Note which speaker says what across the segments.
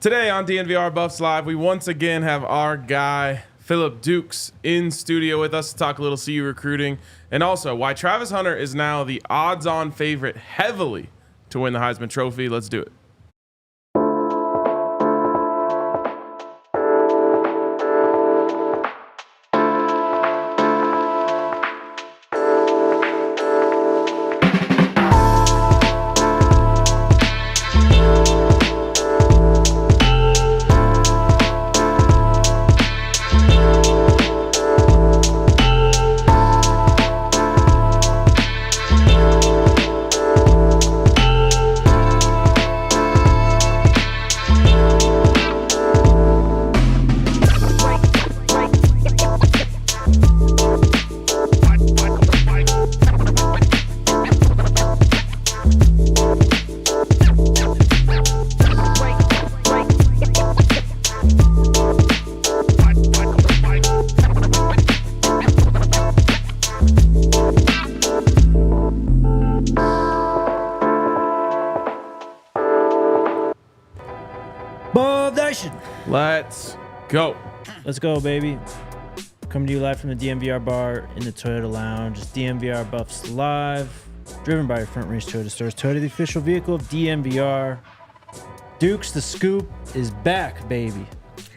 Speaker 1: Today on DNVR Buffs Live, we once again have our guy, Phillip Dukes, in studio with us to talk a little CU recruiting and also why Travis Hunter is now the odds-on favorite heavily to win the Heisman Trophy. Let's do it.
Speaker 2: Let's go, baby. Coming to you live from the DNVR bar in the Toyota Lounge. It's DNVR Buffs Live, driven by your Front Range Toyota stores. Toyota, the official vehicle of DNVR. Dukes, the scoop is back, baby.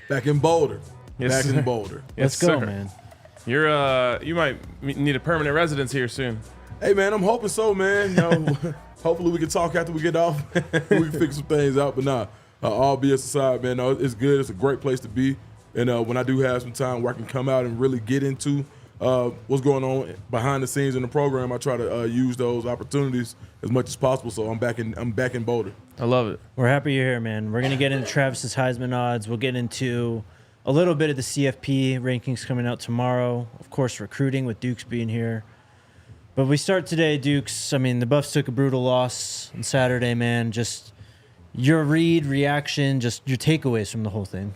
Speaker 3: Back in Boulder.
Speaker 1: Yes,
Speaker 3: back in Boulder.
Speaker 2: Let's go, man.
Speaker 1: You might need a permanent residence here soon.
Speaker 3: Hey, man, I'm hoping so, man. You know, hopefully we can talk after we get off. We can figure some things out. But nah, all BS aside, man, no, it's good. It's a great place to be. And when I do have some time where I can come out and really get into what's going on behind the scenes in the program, I try to use those opportunities as much as possible. So I'm back in Boulder.
Speaker 1: I love it.
Speaker 2: We're happy you're here, man. We're gonna get into Travis's Heisman odds. We'll get into a little bit of the CFP rankings coming out tomorrow. Of course, recruiting with Dukes being here. But we start today, Dukes. I mean, the Buffs took a brutal loss on Saturday, man. Just your reaction, just your takeaways from the whole thing.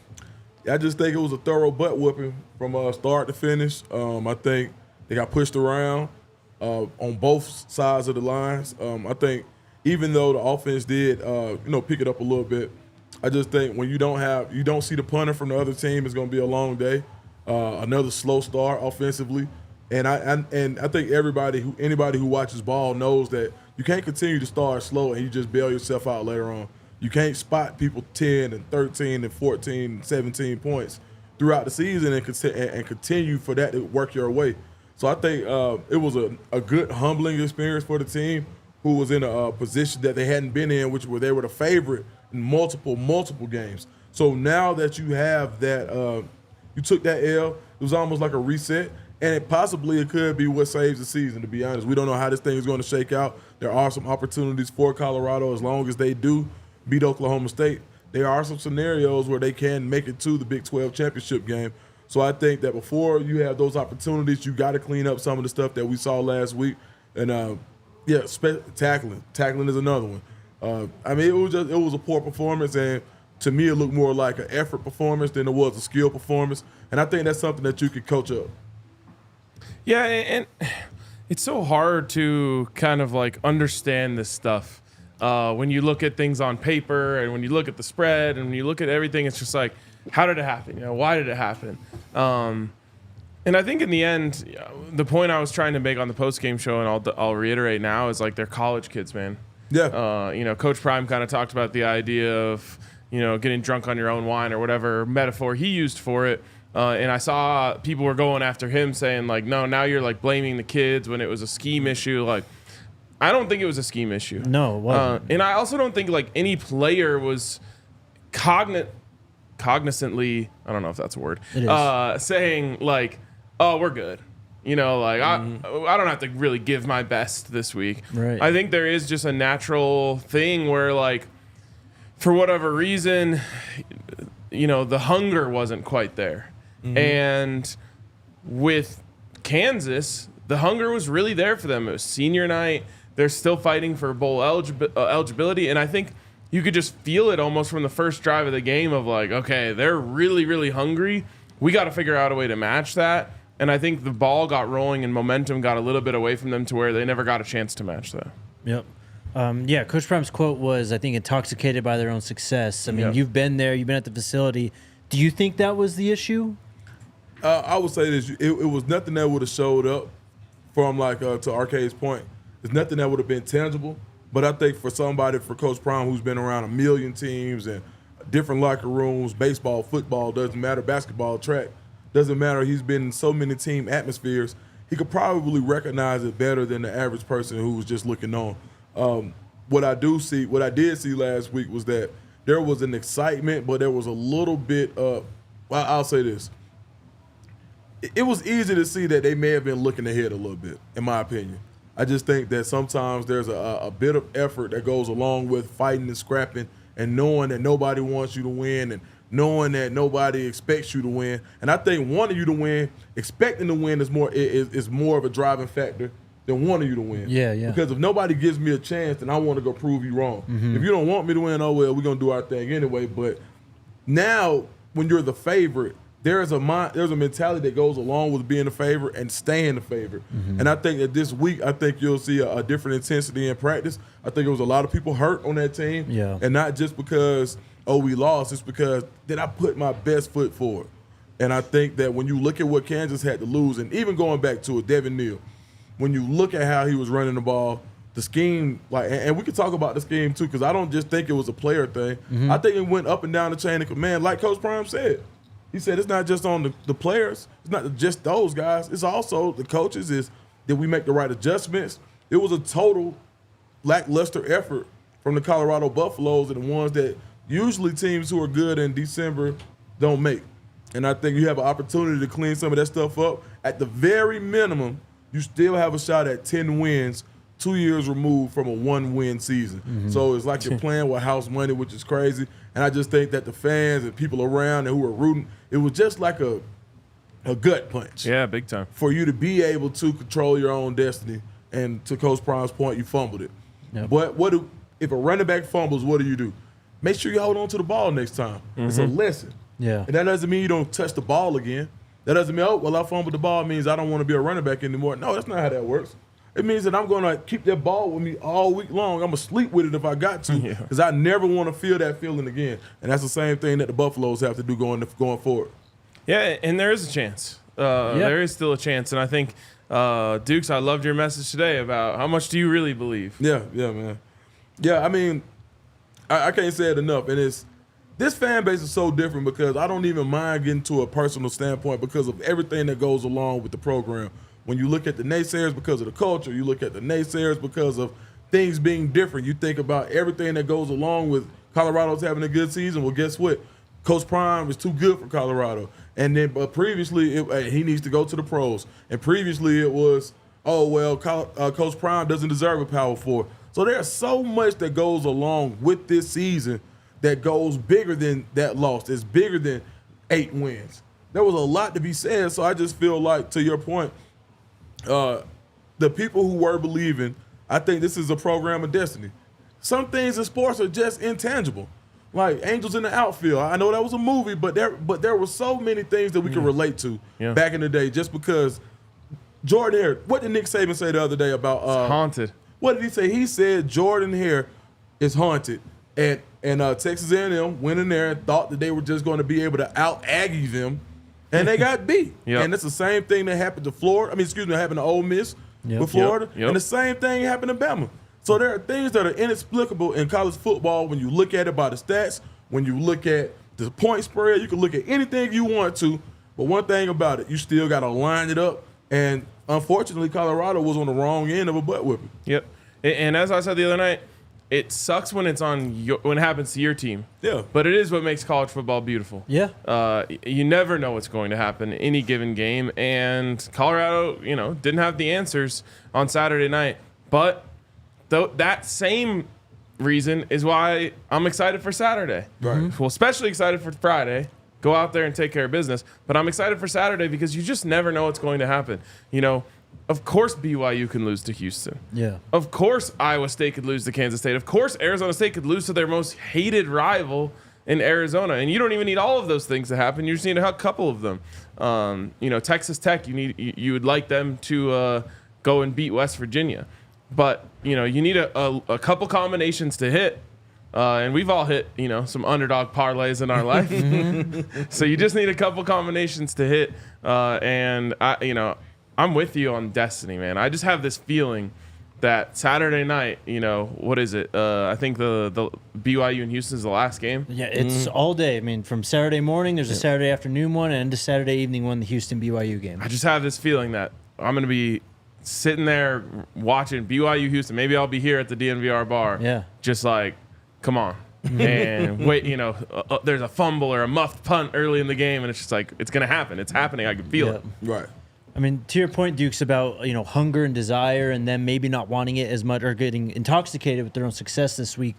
Speaker 3: I just think it was a thorough butt whooping from start to finish. I think they got pushed around on both sides of the lines. I think even though the offense did, pick it up a little bit, I just think when you don't see the punter from the other team, it's going to be a long day. Another slow start offensively, and I think anybody who watches ball knows that you can't continue to start slow and you just bail yourself out later on. You can't spot people 10 and 13 and 14 and 17 points throughout the season and continue for that to work your way. So I think it was a good humbling experience for the team who was in a position that they hadn't been in, which were they were the favorite in multiple games. So now that you have that, you took that L, it was almost like a reset, and it could be what saves the season, to be honest. We don't know how this thing is going to shake out. There are some opportunities for Colorado as long as they do beat Oklahoma State. There are some scenarios where they can make it to the Big 12 championship game. So I think that before you have those opportunities, you got to clean up some of the stuff that we saw last week. And tackling. Tackling is another one. It was a poor performance, and to me it looked more like an effort performance than it was a skill performance. And I think that's something that you could coach up.
Speaker 1: Yeah, and it's so hard to kind of like understand this stuff. When you look at things on paper and when you look at the spread and when you look at everything, it's just like, how did it happen? Why did it happen? And I think in the end, the point I was trying to make on the post-game show, and I'll reiterate now, is like they're college kids, man.
Speaker 3: Yeah.
Speaker 1: Coach Prime kind of talked about the idea of, getting drunk on your own wine or whatever metaphor he used for it. And I saw people were going after him saying like, no, now you're like blaming the kids when it was a scheme issue. Like, I don't think it was a scheme issue.
Speaker 2: No, it wasn't.
Speaker 1: And I also don't think like any player was cognizantly, I don't know if that's a word, saying like, oh, we're good. I don't have to really give my best this week.
Speaker 2: Right.
Speaker 1: I think there is just a natural thing where like, for whatever reason, the hunger wasn't quite there. Mm-hmm. And with Kansas, the hunger was really there for them. It was senior night. They're still fighting for bowl eligibility, and I think you could just feel it almost from the first drive of the game of like, okay, they're really, really hungry. We got to figure out a way to match that, and I think the ball got rolling and momentum got a little bit away from them to where they never got a chance to match that.
Speaker 2: Yep. Coach Prime's quote was, I think, intoxicated by their own success. I mean, you've been there, you've been at the facility. Do you think that was the issue?
Speaker 3: I would say this: it was nothing that would have showed up from to Arcade's point. It's nothing that would have been tangible. But I think for Coach Prime, who's been around a million teams and different locker rooms, baseball, football, doesn't matter, basketball, track, doesn't matter. He's been in so many team atmospheres. He could probably recognize it better than the average person who was just looking on. What I did see last week was that there was an excitement, but there was a little bit of, I'll say this. It was easy to see that they may have been looking ahead a little bit, in my opinion. I just think that sometimes there's a bit of effort that goes along with fighting and scrapping and knowing that nobody wants you to win and knowing that nobody expects you to win. And I think wanting you to win, expecting to win is more of a driving factor than wanting you to win.
Speaker 2: Yeah.
Speaker 3: Because if nobody gives me a chance, then I want to go prove you wrong.
Speaker 2: Mm-hmm.
Speaker 3: If you don't want me to win, oh well, we're gonna do our thing anyway. But now, when you're the favorite, there's a mentality that goes along with being a favorite and staying the favorite. Mm-hmm. And I think that this week, you'll see a different intensity in practice. I think it was a lot of people hurt on that team.
Speaker 2: Yeah.
Speaker 3: And not just because, we lost. It's because, did I put my best foot forward? And I think that when you look at what Kansas had to lose, and even going back to it, Devin Neal, when you look at how he was running the ball, the scheme, and we can talk about the scheme too, because I don't just think it was a player thing. Mm-hmm. I think it went up and down the chain of command, like Coach Prime said. He said it's not just on the players. It's not just those guys. It's also the coaches. Did we make the right adjustments? It was a total lackluster effort from the Colorado Buffaloes and the ones that usually teams who are good in December don't make. And I think you have an opportunity to clean some of that stuff up. At the very minimum, you still have a shot at 10 wins 2 years removed from a 1-win season. Mm-hmm. So it's like you're playing with house money, which is crazy. And I just think that the fans and people around and who are rooting, it was just like a gut punch.
Speaker 1: Yeah, big time.
Speaker 3: For you to be able to control your own destiny. And to Coach Prime's point, you fumbled it. Yep. But if a running back fumbles, what do? Make sure you hold on to the ball next time. Mm-hmm. It's a lesson.
Speaker 2: Yeah.
Speaker 3: And that doesn't mean you don't touch the ball again. That doesn't mean, I fumbled the ball means I don't want to be a running back anymore. No, that's not how that works. It means that I'm going to keep that ball with me all week long. I'm going to sleep with it if I got to because I never want to feel that feeling again. And that's the same thing that the Buffaloes have to do going forward.
Speaker 1: Yeah, and there is a chance. There is still a chance. And I think, Dukes, I loved your message today about how much do you really believe?
Speaker 3: Yeah, man. Yeah, I mean, I can't say it enough. And this fan base is so different because I don't even mind getting to a personal standpoint because of everything that goes along with the program. When you look at the naysayers because of the culture, you look at the naysayers because of things being different. You think about everything that goes along with Colorado's having a good season. Well, guess what? Coach Prime is too good for Colorado. And then, but previously, he needs to go to the pros. And previously, it was, Coach Prime doesn't deserve a Power Four. So there's so much that goes along with this season that goes bigger than that loss. It's bigger than 8 wins. There was a lot to be said. So I just feel like, to your point, the people who were believing, I think this is a program of destiny. Some things in sports are just intangible. Like Angels in the Outfield. I know that was a movie, but there were so many things that we could relate to back in the day just because Jordan Hare, what did Nick Saban say the other day about
Speaker 1: it's haunted?
Speaker 3: What did he say? He said Jordan Hare is haunted. And Texas A&M went in there and thought that they were just going to be able to out-Aggie them. And they got beat. And it's the same thing that happened to Florida. Happened to Ole Miss with Florida. And the same thing happened to Bama. So there are things that are inexplicable in college football when you look at it by the stats, when you look at the point spread, you can look at anything you want to. But one thing about it, you still got to line it up. And unfortunately, Colorado was on the wrong end of a butt whipping.
Speaker 1: Yep. And as I said the other night, it sucks when it's when it happens to your team.
Speaker 3: Yeah.
Speaker 1: But it is what makes college football beautiful.
Speaker 2: Yeah.
Speaker 1: You never know what's going to happen in any given game. And Colorado, didn't have the answers on Saturday night. But that same reason is why I'm excited for Saturday.
Speaker 3: Right.
Speaker 1: Well, especially excited for Friday. Go out there and take care of business. But I'm excited for Saturday because you just never know what's going to happen. Of course BYU can lose to Houston.
Speaker 2: Yeah.
Speaker 1: Of course Iowa State could lose to Kansas State. Of course Arizona State could lose to their most hated rival in Arizona. And you don't even need all of those things to happen. You just need a couple of them. Texas Tech, you would like them to go and beat West Virginia. but you need a couple combinations to hit. And we've all hit, some underdog parlays in our life. So you just need a couple combinations to hit. And I'm with you on Destiny, man. I just have this feeling that Saturday night, what is it? I think the BYU and Houston is the last game.
Speaker 2: Yeah, it's all day. I mean, from Saturday morning, there's a Saturday afternoon one, and to Saturday evening one, the Houston BYU game.
Speaker 1: I just have this feeling that I'm going to be sitting there watching BYU Houston. Maybe I'll be here at the DNVR bar.
Speaker 2: Yeah.
Speaker 1: Just like, come on. And wait, there's a fumble or a muffed punt early in the game, and it's just like, it's going to happen. It's happening. I can feel it.
Speaker 3: Right.
Speaker 2: I mean, to your point, Dukes, about hunger and desire and them maybe not wanting it as much or getting intoxicated with their own success this week.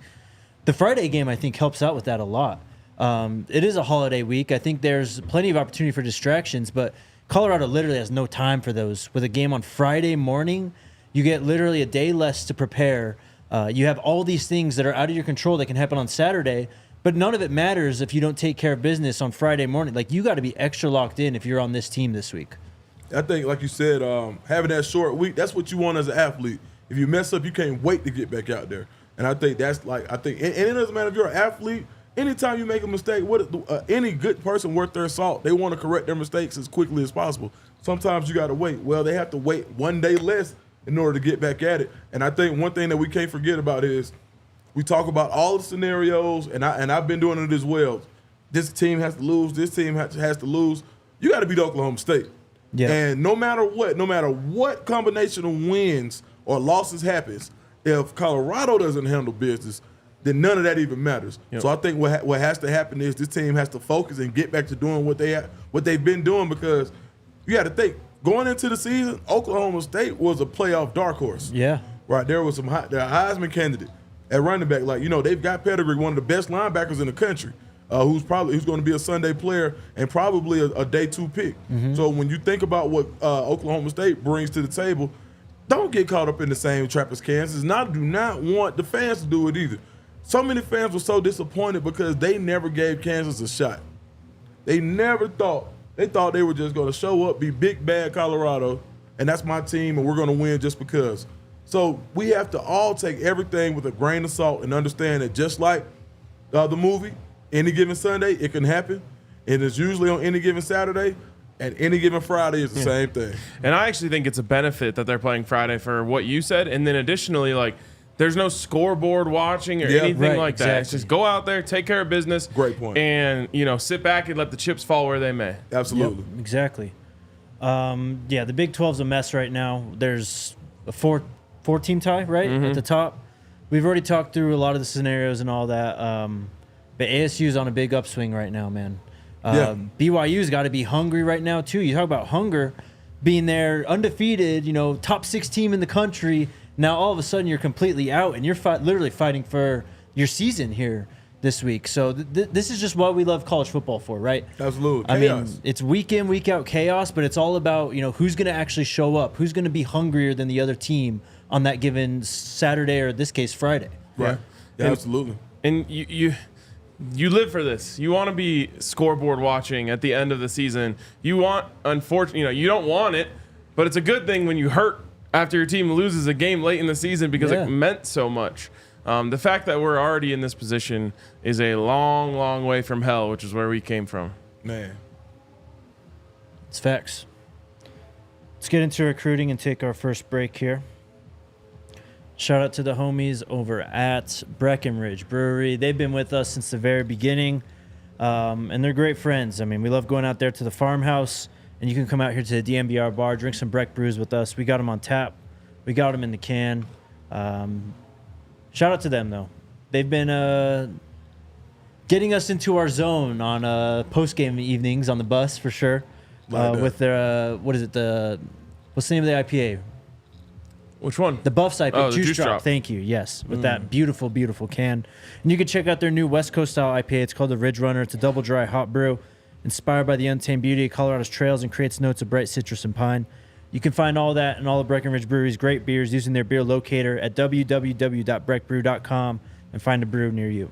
Speaker 2: The Friday game, I think, helps out with that a lot. It is a holiday week. I think there's plenty of opportunity for distractions, but Colorado literally has no time for those. With a game on Friday morning, you get literally a day less to prepare. You have all these things that are out of your control that can happen on Saturday, but none of it matters if you don't take care of business on Friday morning. Like, you got to be extra locked in if you're on this team this week.
Speaker 3: I think, like you said, having that short week, that's what you want as an athlete. If you mess up, you can't wait to get back out there. And I think that's and it doesn't matter if you're an athlete. Anytime you make a mistake, any good person worth their salt, they want to correct their mistakes as quickly as possible. Sometimes you got to wait. Well, they have to wait one day less in order to get back at it. And I think one thing that we can't forget about is we talk about all the scenarios, and I've been doing it as well. This team has to lose. This team has to lose. You got to beat Oklahoma State. Yeah. And no matter what combination of wins or losses happens, if Colorado doesn't handle business, then none of that even matters. Yep. So I think what has to happen is this team has to focus and get back to doing what they've been doing, because you got to think, going into the season, Oklahoma State was a playoff dark horse.
Speaker 2: Yeah.
Speaker 3: Right. There was they're a Heisman candidate at running back. Like, they've got pedigree, one of the best linebackers in the country, who's going to be a Sunday player and probably a day 2 pick. Mm-hmm. So when you think about what Oklahoma State brings to the table, don't get caught up in the same trap as Kansas. Do not want the fans to do it either. So many fans were so disappointed because they never gave Kansas a shot. They thought they were just going to show up, be big, bad Colorado, and that's my team, and we're going to win just because. So we have to all take everything with a grain of salt and understand that just like the movie, any given Sunday, it can happen, and it's usually on any given Saturday, and any given Friday is the same thing.
Speaker 1: And I actually think it's a benefit that they're playing Friday for what you said, and then additionally, like, there's no scoreboard watching or anything like that. It's just go out there, take care of business.
Speaker 3: Great point.
Speaker 1: And, sit back and let the chips fall where they may.
Speaker 3: Absolutely.
Speaker 2: Yep, exactly. The Big 12's a mess right now. There's a four-team tie, right, at the top. We've already talked through a lot of the scenarios and all that. But ASU's on a big upswing right now, man. BYU's got to be hungry right now, too. You talk about hunger, being there, undefeated, top 6 team in the country. Now, all of a sudden, you're completely out, and you're literally fighting for your season here this week. So this is just what we love college football for, right?
Speaker 3: Absolutely.
Speaker 2: I mean, it's week in, week out chaos, but it's all about, who's going to actually show up, who's going to be hungrier than the other team on that given Saturday or, in this case, Friday.
Speaker 3: Right. Yeah, absolutely.
Speaker 1: And you live for this. You want to be scoreboard watching at the end of the season. You want, unfortunately, you don't want it, but it's a good thing when you hurt after your team loses a game late in the season because it meant so much. The fact that we're already in this position is a long, long way from hell, which is where we came from.
Speaker 3: Man.
Speaker 2: It's facts. Let's get into recruiting and take our first break here. Shout out to the homies over at Breckenridge Brewery. They've been with us since the very beginning, and they're great friends. I mean, we love going out there to the farmhouse, and you can come out here to the DNVR bar, drink some Breck brews with us. We got them on tap. We got them in the can. Shout out to them, though. They've been getting us into our zone on post-game evenings on the bus, for sure, with their, what's the name of the IPA?
Speaker 1: Which one?
Speaker 2: The Buffs IPA.
Speaker 1: Oh,
Speaker 2: Juice Drop. Thank you. Yes, with that beautiful, beautiful can. And you can check out their new West Coast style IPA. It's called the Ridge Runner. It's a double dry hot brew, inspired by the untamed beauty of Colorado's trails and creates notes of bright citrus and pine. You can find all that and all of Breckenridge Brewery's great beers using their beer locator at www.breckbrew.com and find a brew near you.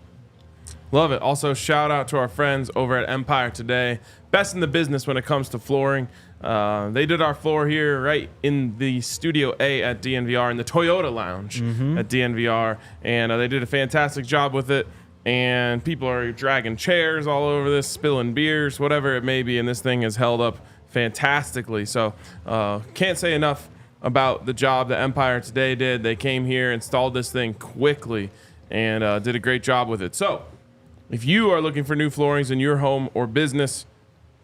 Speaker 1: Love it. Also, shout out to our friends over at Empire Today. Best in the business when it comes to flooring. They did our floor here right in the Studio A at DNVR in the Toyota Lounge at DNVR, and they did a fantastic job with it. And people are dragging chairs all over this, spilling beers, whatever it may be, and this thing has held up fantastically. So can't say enough about the job that Empire Today did. They came here, installed this thing quickly, and did a great job with it. So if you are looking for new floorings in your home or business,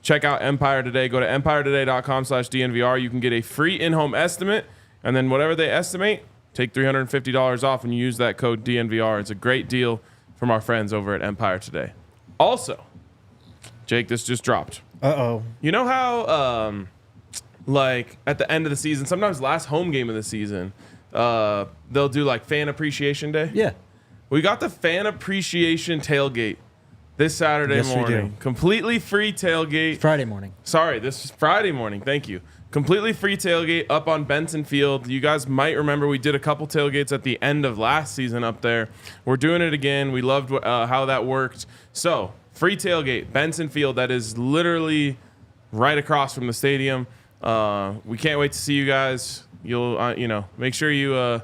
Speaker 1: check out Empire Today. Go to empiretoday.com/DNVR. You can get a free in-home estimate, and then whatever they estimate, take $350 off when you use that code DNVR. It's a great deal from our friends over at Empire Today. Also, Jake, this just dropped.
Speaker 2: Uh-oh.
Speaker 1: You know how, like, at the end of the season, sometimes last home game of the season, they'll do, like, Fan Appreciation Day?
Speaker 2: Yeah.
Speaker 1: We got the Fan Appreciation Tailgate this Saturday morning.
Speaker 2: We do.
Speaker 1: Completely free tailgate.
Speaker 2: Friday morning.
Speaker 1: Sorry, this is Friday morning. Thank you. Completely free tailgate up on Benson Field. You guys might remember we did a couple tailgates at the end of last season up there. We're doing it again. We loved how that worked. So, free tailgate, Benson Field. That is literally right across from the stadium. We can't wait to see you guys. You'll, make sure you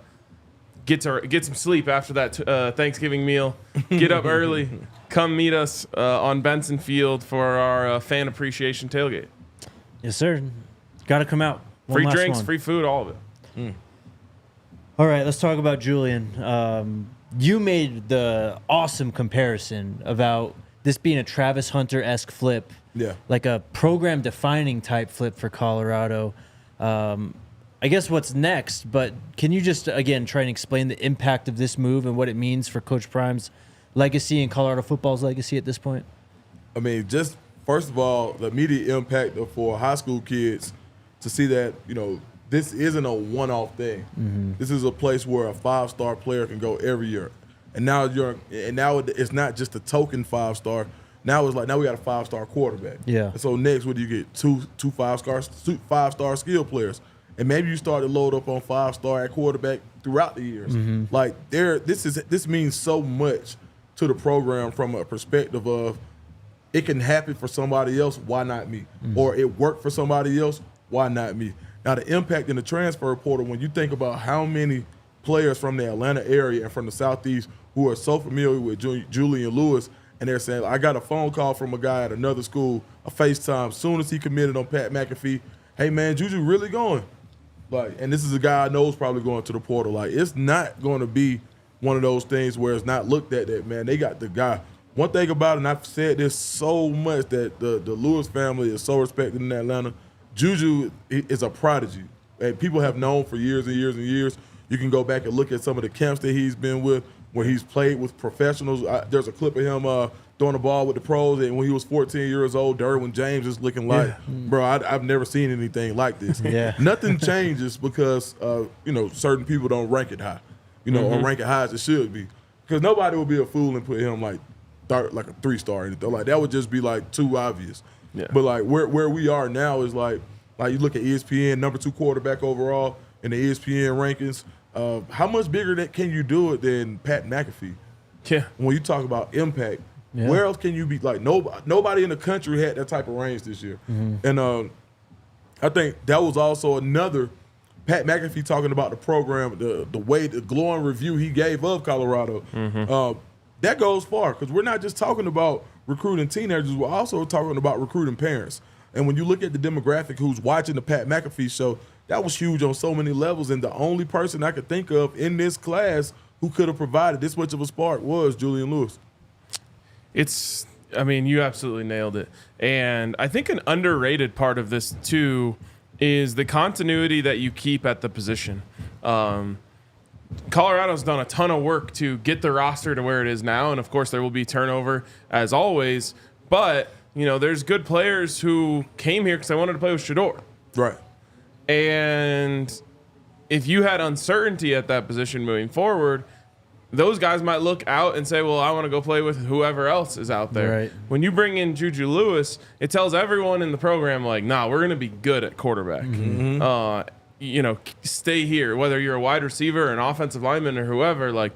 Speaker 1: get some sleep after that Thanksgiving meal. Get up early. Come meet us on Benson Field for our fan appreciation tailgate.
Speaker 2: Yes, sir. Got to come out.
Speaker 1: Free drinks, free food, all of it.
Speaker 2: All right, let's talk about Julian. You made the awesome comparison about this being a Travis Hunter-esque flip.
Speaker 3: Yeah.
Speaker 2: Like a program-defining type flip for Colorado. I guess what's next, but can you just, again, try and explain the impact of this move and what it means for Coach Prime's legacy and Colorado football's legacy at this point?
Speaker 3: I mean, just first of all, the immediate impact for high school kids to see that, this isn't a one-off thing. This is a place where a 5-star player can go every year. And now it's not just a token 5-star. Now it's like, now we got a 5-star quarterback.
Speaker 2: Yeah.
Speaker 3: And so next, what do you get? Two 5-star skill players. And maybe you start to load up on 5-star at quarterback throughout the years. Like this means so much to the program from a perspective of it can happen for somebody else, why not me? Or it worked for somebody else, why not me? Now the impact in the transfer portal, when you think about how many players from the Atlanta area and from the Southeast who are so familiar with Julian Lewis, and they're saying, I got a phone call from a guy at another school, a FaceTime, soon as he committed on Pat McAfee, hey man, Juju really going? Like, and this is a guy I know is probably going to the portal. Like, it's not going to be one of those things where it's not looked at that, man, they got the guy. One thing about it, and I've said this so much, that the Lewis family is so respected in Atlanta, Juju is a prodigy. And people have known for years and years and years. You can go back and look at some of the camps that he's been with, where he's played with professionals. There's a clip of him throwing the ball with the pros, and when he was 14 years old, Derwin James is looking like, bro, I've never seen anything like this. Nothing changes because, certain people don't rank it high, or rank it high as it should be. Because nobody would be a fool and put him like a 3-star or anything. Like, that would just be like too obvious. Yeah. But like where we are now is like you look at ESPN, number 2 quarterback overall in the ESPN rankings. How much bigger can you do it than Pat McAfee?
Speaker 1: Yeah.
Speaker 3: When you talk about impact, where else can you be? Like, nobody in the country had that type of range this year. And I think that was also another Pat McAfee talking about the program, the way, the glowing review he gave of Colorado. That goes far, because we're not just talking about recruiting teenagers, we're also talking about recruiting parents. And when you look at the demographic who's watching the Pat McAfee show, that was huge on so many levels. And the only person I could think of in this class who could have provided this much of a spark was Julian Lewis.
Speaker 1: You absolutely nailed it. And I think an underrated part of this, too, is the continuity that you keep at the position. Colorado's done a ton of work to get the roster to where it is now, and of course there will be turnover as always, but there's good players who came here because they wanted to play with Shador.
Speaker 3: Right.
Speaker 1: And if you had uncertainty at that position moving forward, those guys might look out and say, well, I want to go play with whoever else is out there.
Speaker 2: Right.
Speaker 1: When you bring in Juju Lewis, it tells everyone in the program, like, nah, we're going to be good at quarterback. Stay here, whether you're a wide receiver or an offensive lineman or whoever, like,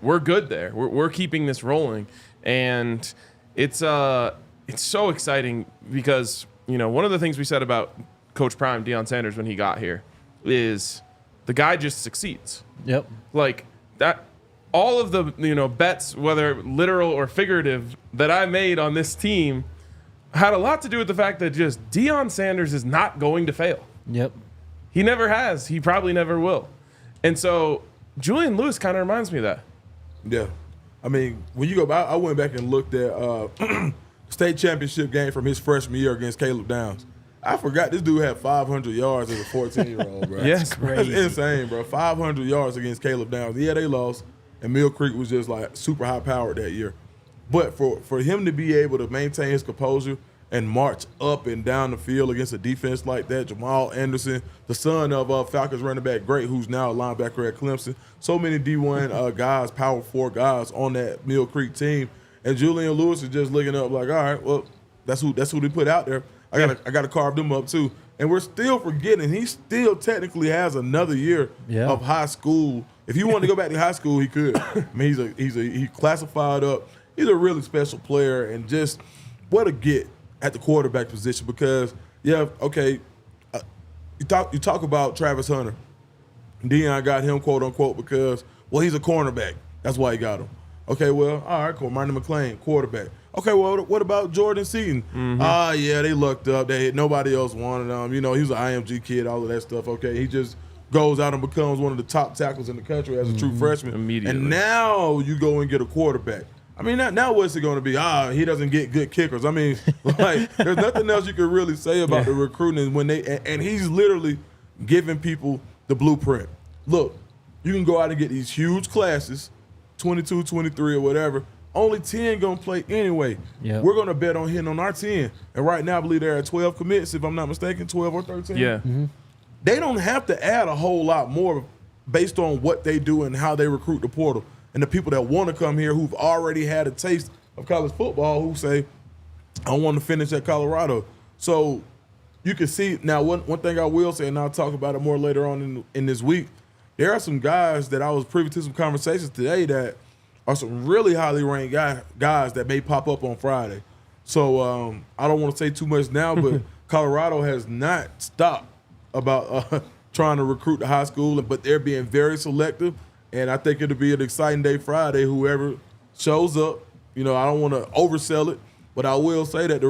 Speaker 1: we're good there. We're keeping this rolling. And it's so exciting because, one of the things we said about Coach Prime, Deion Sanders, when he got here, is the guy just succeeds.
Speaker 2: Yep.
Speaker 1: Like that, all of the bets, whether literal or figurative, that I made on this team had a lot to do with the fact that just Deion Sanders is not going to fail.
Speaker 2: Yep.
Speaker 1: He never has. He probably never will. And so Julian Lewis kind of reminds me of that.
Speaker 3: Yeah. I mean, when you go back, I went back and looked at state championship game from his freshman year against Caleb Downs. I forgot this dude had 500 yards as a 14-year-old, bro.
Speaker 1: Yes,
Speaker 3: That's insane, bro. 500 yards against Caleb Downs. Yeah, they lost, and Mill Creek was just like super high-powered that year. But for him to be able to maintain his composure and march up and down the field against a defense like that, Jamal Anderson, the son of Falcons running back Great, who's now a linebacker at Clemson, so many D1 guys, Power 4 guys on that Mill Creek team, and Julian Lewis is just looking up like, all right, well, that's who they put out there. I gotta carve them up too. And we're still forgetting he still technically has another year of high school. If he wanted to go back to high school, he could. I mean, he classified up. He's a really special player, and just what a get at the quarterback position because you talk about Travis Hunter. Deion got him quote unquote because he's a cornerback. That's why he got him. Okay, well, all right, cool. Marty McClain, quarterback. Okay, well, what about Jordan Seaton? Yeah, they lucked up. Nobody else wanted him. He was an IMG kid, all of that stuff. Okay, he just goes out and becomes one of the top tackles in the country as a true freshman.
Speaker 1: Immediately.
Speaker 3: And now you go and get a quarterback. I mean, now what's it going to be? He doesn't get good kickers. I mean, like, there's nothing else you can really say about the recruiting when and he's literally giving people the blueprint. Look, you can go out and get these huge classes, 22, 23, or whatever. Only 10 going to play anyway.
Speaker 2: Yep.
Speaker 3: We're going to bet on hitting on our 10. And right now, I believe there are 12 commits, if I'm not mistaken, 12 or 13.
Speaker 1: Yeah.
Speaker 2: Mm-hmm.
Speaker 3: They don't have to add a whole lot more based on what they do and how they recruit the portal. And the people that want to come here who've already had a taste of college football who say, I want to finish at Colorado. So you can see, now one thing I will say, and I'll talk about it more later on in this week, there are some guys that I was privy to some conversations today that are some really highly ranked guys that may pop up on Friday. So I don't want to say too much now, but Colorado has not stopped about trying to recruit the high school, but they're being very selective. And I think it'll be an exciting day Friday, whoever shows up. I don't want to oversell it, but I will say that the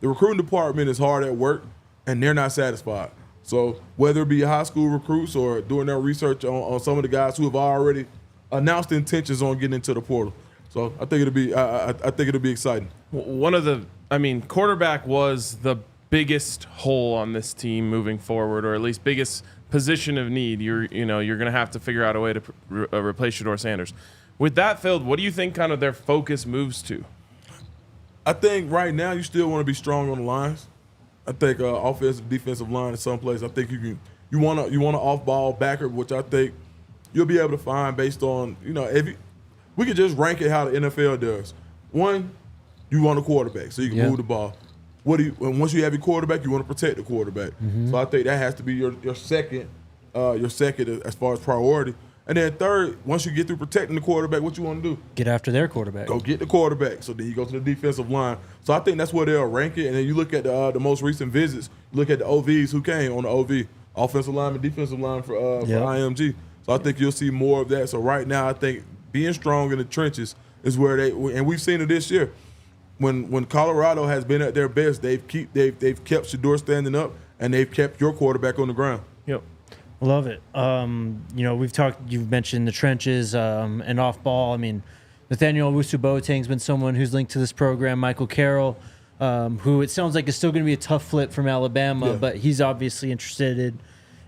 Speaker 3: recruiting department is hard at work, and they're not satisfied. So whether it be high school recruits or doing their research on some of the guys who have already announced intentions on getting into the portal. So I think it'll be exciting.
Speaker 1: Quarterback was the biggest hole on this team moving forward, or at least biggest position of need. You're going to have to figure out a way to replace Shilo Sanders. With that filled, what do you think kind of their focus moves to?
Speaker 3: I think right now you still want to be strong on the lines. I think offensive, defensive line in some place. I think you want an off-ball backer, which I think you'll be able to find based on we could just rank it how the NFL does. One, you want a quarterback so you can move the ball. Once you have your quarterback, you want to protect the quarterback. Mm-hmm. So I think that has to be your second as far as priority. And then third, once you get through protecting the quarterback, what you want to do?
Speaker 2: Get after their quarterback.
Speaker 3: Go get the quarterback. So then you go to the defensive line. So I think that's where they'll rank it. And then you look at the most recent visits. You look at the OVs who came on the OV, offensive lineman, defensive line for IMG. So I think you'll see more of that. So right now, I think being strong in the trenches is where and we've seen it this year. When Colorado has been at their best, they've kept Shedeur standing up, and they've kept your quarterback on the ground.
Speaker 1: Yep.
Speaker 2: Love it. You've mentioned the trenches and off ball. I mean, Nathaniel Owusu-Boateng's been someone who's linked to this program. Michael Carroll, who it sounds like is still going to be a tough flip from Alabama, but he's obviously interested.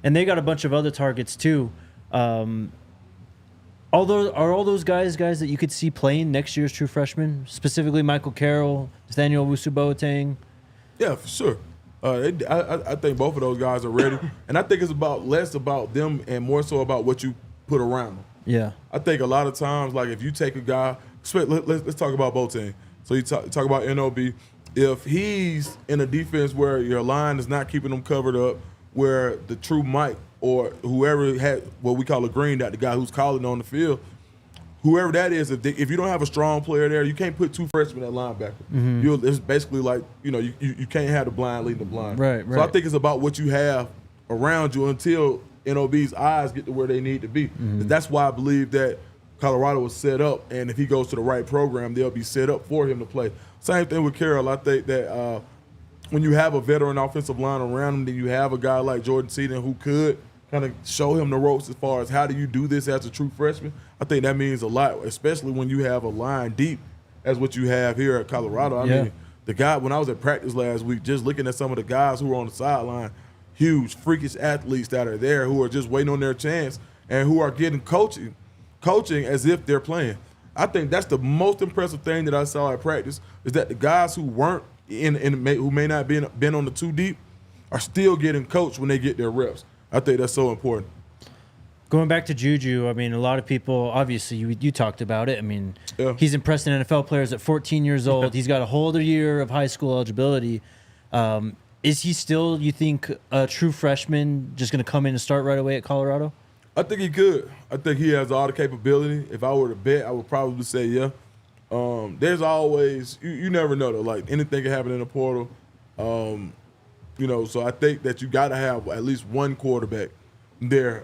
Speaker 2: And they got a bunch of other targets too. Are all those guys that you could see playing next year's true freshmen? Specifically Michael Carroll, Nathaniel Owusu-Boateng?
Speaker 3: Yeah, for sure. I think both of those guys are ready. And I think it's less about them and more so about what you put around them.
Speaker 2: Yeah.
Speaker 3: I think a lot of times, like if you take a guy, let's talk about Boateng. So you talk about NOB. If he's in a defense where your line is not keeping them covered up, where the true Mike or whoever had what we call a green dot, the guy who's calling on the field, whoever that is, if you don't have a strong player there, you can't put 2 freshmen at linebacker. It's basically like, you can't have the blind leading the blind.
Speaker 2: Right.
Speaker 3: So I think it's about what you have around you until NOB's eyes get to where they need to be. That's why I believe that Colorado was set up, and if he goes to the right program, they'll be set up for him to play. Same thing with Carroll. I think that when you have a veteran offensive line around him, then you have a guy like Jordan Seaton who could kind of show him the ropes as far as how do you do this as a true freshman. I think that means a lot, especially when you have a line deep as what you have here at Colorado. I mean, the guy, when I was at practice last week, just looking at some of the guys who were on the sideline, huge, freakish athletes that are there who are just waiting on their chance and who are getting coaching as if they're playing. I think that's the most impressive thing that I saw at practice is that the guys who weren't who may not been on the 2 deep are still getting coached when they get their reps. I think that's so important.
Speaker 2: Going back to Juju, I mean, a lot of people, obviously, you talked about it. I mean, he's impressing NFL players at 14 years old. He's got a whole other year of high school eligibility. Is he still, you think, a true freshman just going to come in and start right away at Colorado?
Speaker 3: I think he could. I think he has all the capability. If I were to bet, I would probably say yeah. There's always, you never know, though. Like, anything can happen in the portal. So I think that you got to have at least one quarterback there.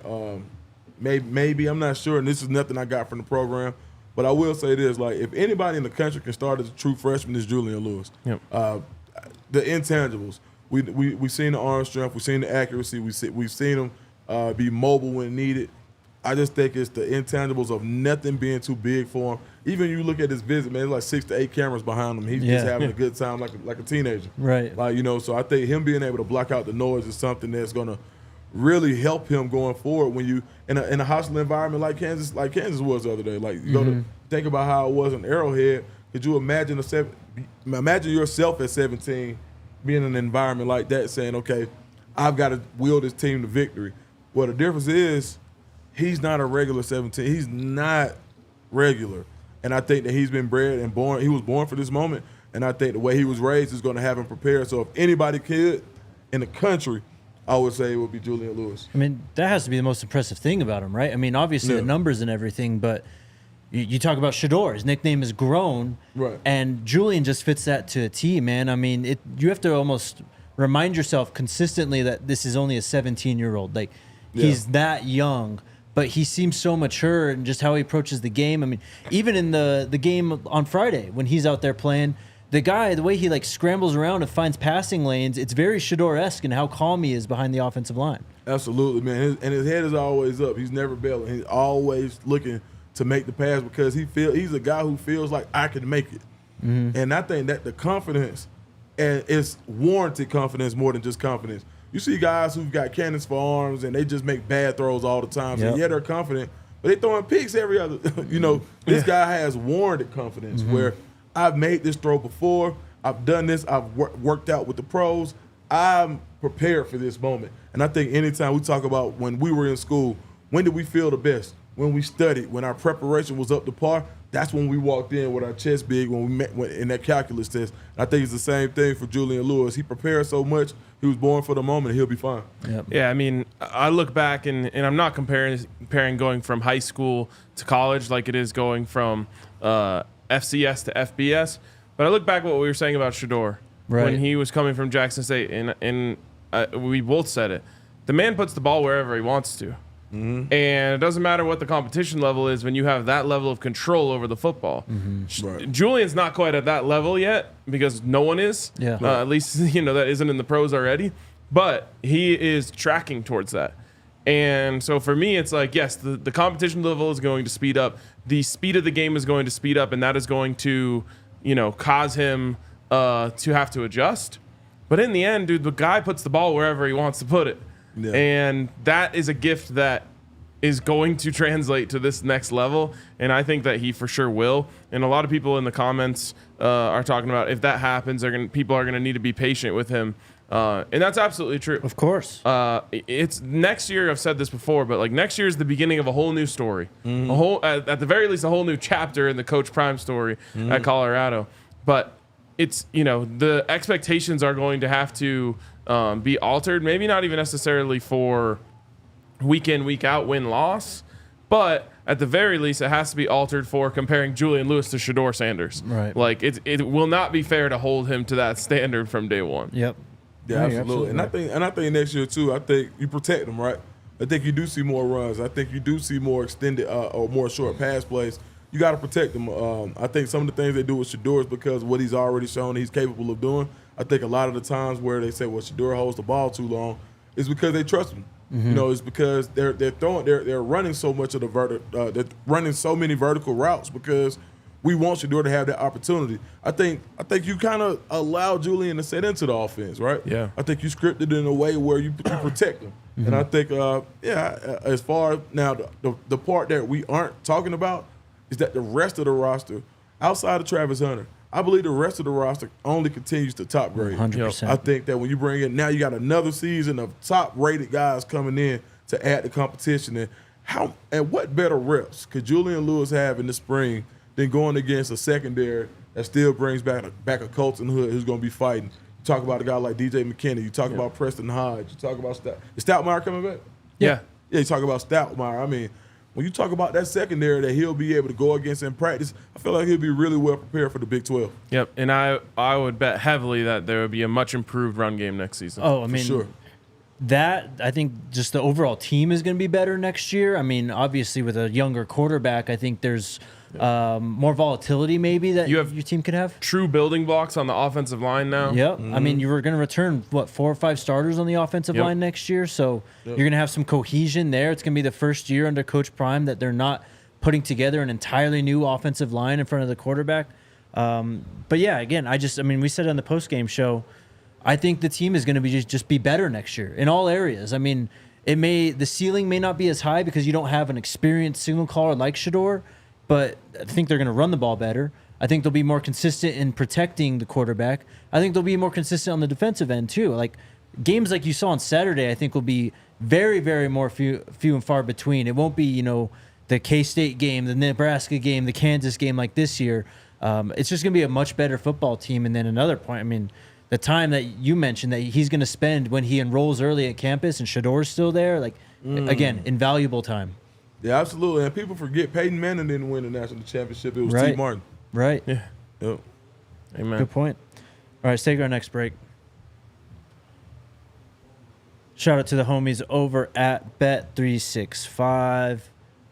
Speaker 3: Maybe, I'm not sure, and this is nothing I got from the program, but I will say this, like, if anybody in the country can start as a true freshman, it's Julian Lewis.
Speaker 1: Yep.
Speaker 3: The intangibles. We've seen the arm strength. We've seen the accuracy. We've seen him be mobile when needed. I just think it's the intangibles of nothing being too big for him. Even you look at his visit, man, there's like 6 to 8 cameras behind him. He's just having a good time like a teenager.
Speaker 2: Right.
Speaker 3: Like, so I think him being able to block out the noise is something that's going to really help him going forward when you in a hostile environment like Kansas was the other day. Like, you go to think about how it was in Arrowhead. Could you imagine yourself at 17 being in an environment like that saying, okay, I've got to will this team to victory? Well, the difference is he's not a regular 17. He's not regular. And I think that he's been bred and born. He was born for this moment. And I think the way he was raised is going to have him prepared. So if anybody could in the country, I would say it would be Julian Lewis.
Speaker 2: I mean, that has to be the most impressive thing about him, right? I mean, obviously the numbers and everything, but you talk about Shador. His nickname is Grown.
Speaker 3: Right.
Speaker 2: And Julian just fits that to a T, man. I mean, you have to almost remind yourself consistently that this is only a 17-year-old. Like, he's that young, but he seems so mature and just how he approaches the game. I mean, even in the game on Friday when he's out there playing, the way he like scrambles around and finds passing lanes, it's very Shador-esque in how calm he is behind the offensive line. Absolutely,
Speaker 3: man. His head is always up. He's never bailing. He's always looking to make the pass because he's a guy who feels like I can make it. And I think that the confidence, and it's warranted confidence more than just confidence. You see guys who've got cannons for arms and they just make bad throws all the time. So yeah, they're confident, but they're throwing picks every other. This guy has warranted confidence where I've made this throw before. I've done this. I've worked out with the pros. I'm prepared for this moment. And I think anytime we talk about when we were in school, when did we feel the best? When we studied, when our preparation was up to par. That's when we walked in with our chest big when we met in that calculus test. And I think it's the same thing for Julian Lewis. He prepared so much. He was born for the moment. He'll be fine.
Speaker 2: Yep.
Speaker 1: Yeah, I mean, I look back and I'm not comparing going from high school to college like it is going from FCS to FBS. But I look back at what we were saying about Shador when he was coming from Jackson State, and we both said it. The man puts the ball wherever he wants to. And it doesn't matter what the competition level is when you have that level of control over the football. Julian's not quite at that level yet because no one is. At least that isn't in the pros already. But he is tracking towards that. And so for me, it's like, yes, the competition level is going to speed up. The speed of the game is going to speed up, and that is going to cause him to have to adjust. But in the end, dude, the guy puts the ball wherever he wants to put it. Yeah. And that is a gift that is going to translate to this next level, and I think that he for sure will. And a lot of people in the comments are talking about if that happens, people are going to need to be patient with him, and that's absolutely true.
Speaker 2: Of course.
Speaker 1: It's next year. I've said this before, but like next year is the beginning of a whole new story, at the very least, a whole new chapter in the Coach Prime story at Colorado. But it's the expectations are going to have to be altered, maybe not even necessarily for week in, week out, win-loss, but at the very least, it has to be altered for comparing Julian Lewis to Shilo Sanders.
Speaker 2: Right.
Speaker 1: Like, it will not be fair to hold him to that standard from day one.
Speaker 2: Yep.
Speaker 3: Yeah, absolutely. And I think next year too, I think you protect them, right? I think you do see more runs. I think you do see more extended or more short pass plays. You got to protect them. I think some of the things they do with Shador is because of what he's already shown he's capable of doing. I think a lot of the times where they say, well, Shador holds the ball too long, is because they trust him.
Speaker 2: Mm-hmm.
Speaker 3: You know, it's because they're running so much of the they're running so many vertical routes because we want Shador to have that opportunity. I think you kind of allow Julian to set into the offense, right?
Speaker 1: Yeah.
Speaker 3: I think you scripted it in a way where you protect him.
Speaker 2: Mm-hmm.
Speaker 3: And I think, as far as now, the part that we aren't talking about is that the rest of the roster, outside of Travis Hunter, I believe the rest of the roster only continues to top grade.
Speaker 2: 100%.
Speaker 3: I think that when you bring in, now you got another season of top-rated guys coming in to add the competition. And what better reps could Julian Lewis have in the spring than going against a secondary that still brings back a Colton Hood who's going to be fighting? You talk about a guy like DJ McKinney. You talk about Preston Hodge. You talk about is Stoutmeyer coming back?
Speaker 1: Yeah.
Speaker 3: Yeah, you talk about Stoutmeyer. I mean, when you talk about that secondary that he'll be able to go against in practice, I feel like he'll be really well prepared for the Big 12.
Speaker 1: Yep. And I would bet heavily that there would be a much improved run game next season.
Speaker 2: Oh, I mean,
Speaker 3: sure.
Speaker 2: That, I think just the overall team is going to be better next year. I mean, obviously with a younger quarterback, I think there's more volatility maybe that your team could have.
Speaker 1: True building blocks on the offensive line now.
Speaker 2: Yep. I mean, you were going to return, 4 or 5 starters on the offensive line next year. So you're going to have some cohesion there. It's going to be the first year under Coach Prime that they're not putting together an entirely new offensive line in front of the quarterback. But yeah, again, we said on the post-game show, I think the team is going to be just be better next year in all areas. I mean, the ceiling may not be as high because you don't have an experienced signal caller like Shador, but I think they're going to run the ball better. I think they'll be more consistent in protecting the quarterback. I think they'll be more consistent on the defensive end too. Like games like you saw on Saturday, I think will be very, very more few and far between. It won't be, the K-State game, the Nebraska game, the Kansas game like this year. It's just going to be a much better football team. And then another point, I mean, the time that you mentioned that he's going to spend when he enrolls early at campus and Shador's still there, again, invaluable time.
Speaker 3: Yeah, absolutely. And people forget Peyton Manning didn't win the national championship. It was
Speaker 2: Right.
Speaker 3: T. Martin.
Speaker 2: Right.
Speaker 1: Yeah.
Speaker 3: Yep.
Speaker 1: Amen.
Speaker 2: Good point. All right, let's take our next break. Shout out to the homies over at Bet365.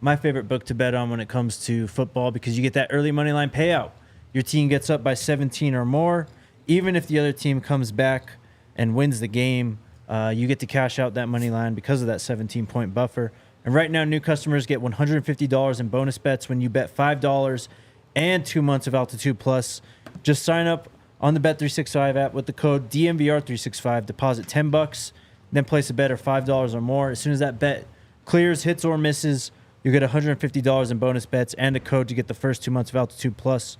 Speaker 2: My favorite book to bet on when it comes to football because you get that early money line payout. Your team gets up by 17 or more. Even if the other team comes back and wins the game, you get to cash out that money line because of that 17-point buffer. And right now, new customers get $150 in bonus bets when you bet $5 and 2 months of Altitude Plus. Just sign up on the Bet365 app with the code DNVR365. Deposit $10, then place a bet of $5 or more. As soon as that bet clears, hits or misses, you get $150 in bonus bets and a code to get the first 2 months of Altitude Plus,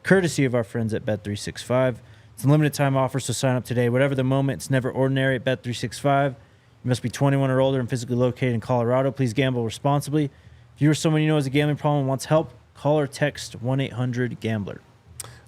Speaker 2: courtesy of our friends at Bet365. It's a limited time offer, so sign up today. Whatever the moment, it's never ordinary at Bet365. You must be 21 or older and physically located in Colorado. Please gamble responsibly. If you or someone you know has a gambling problem and wants help, call or text 1-800-GAMBLER.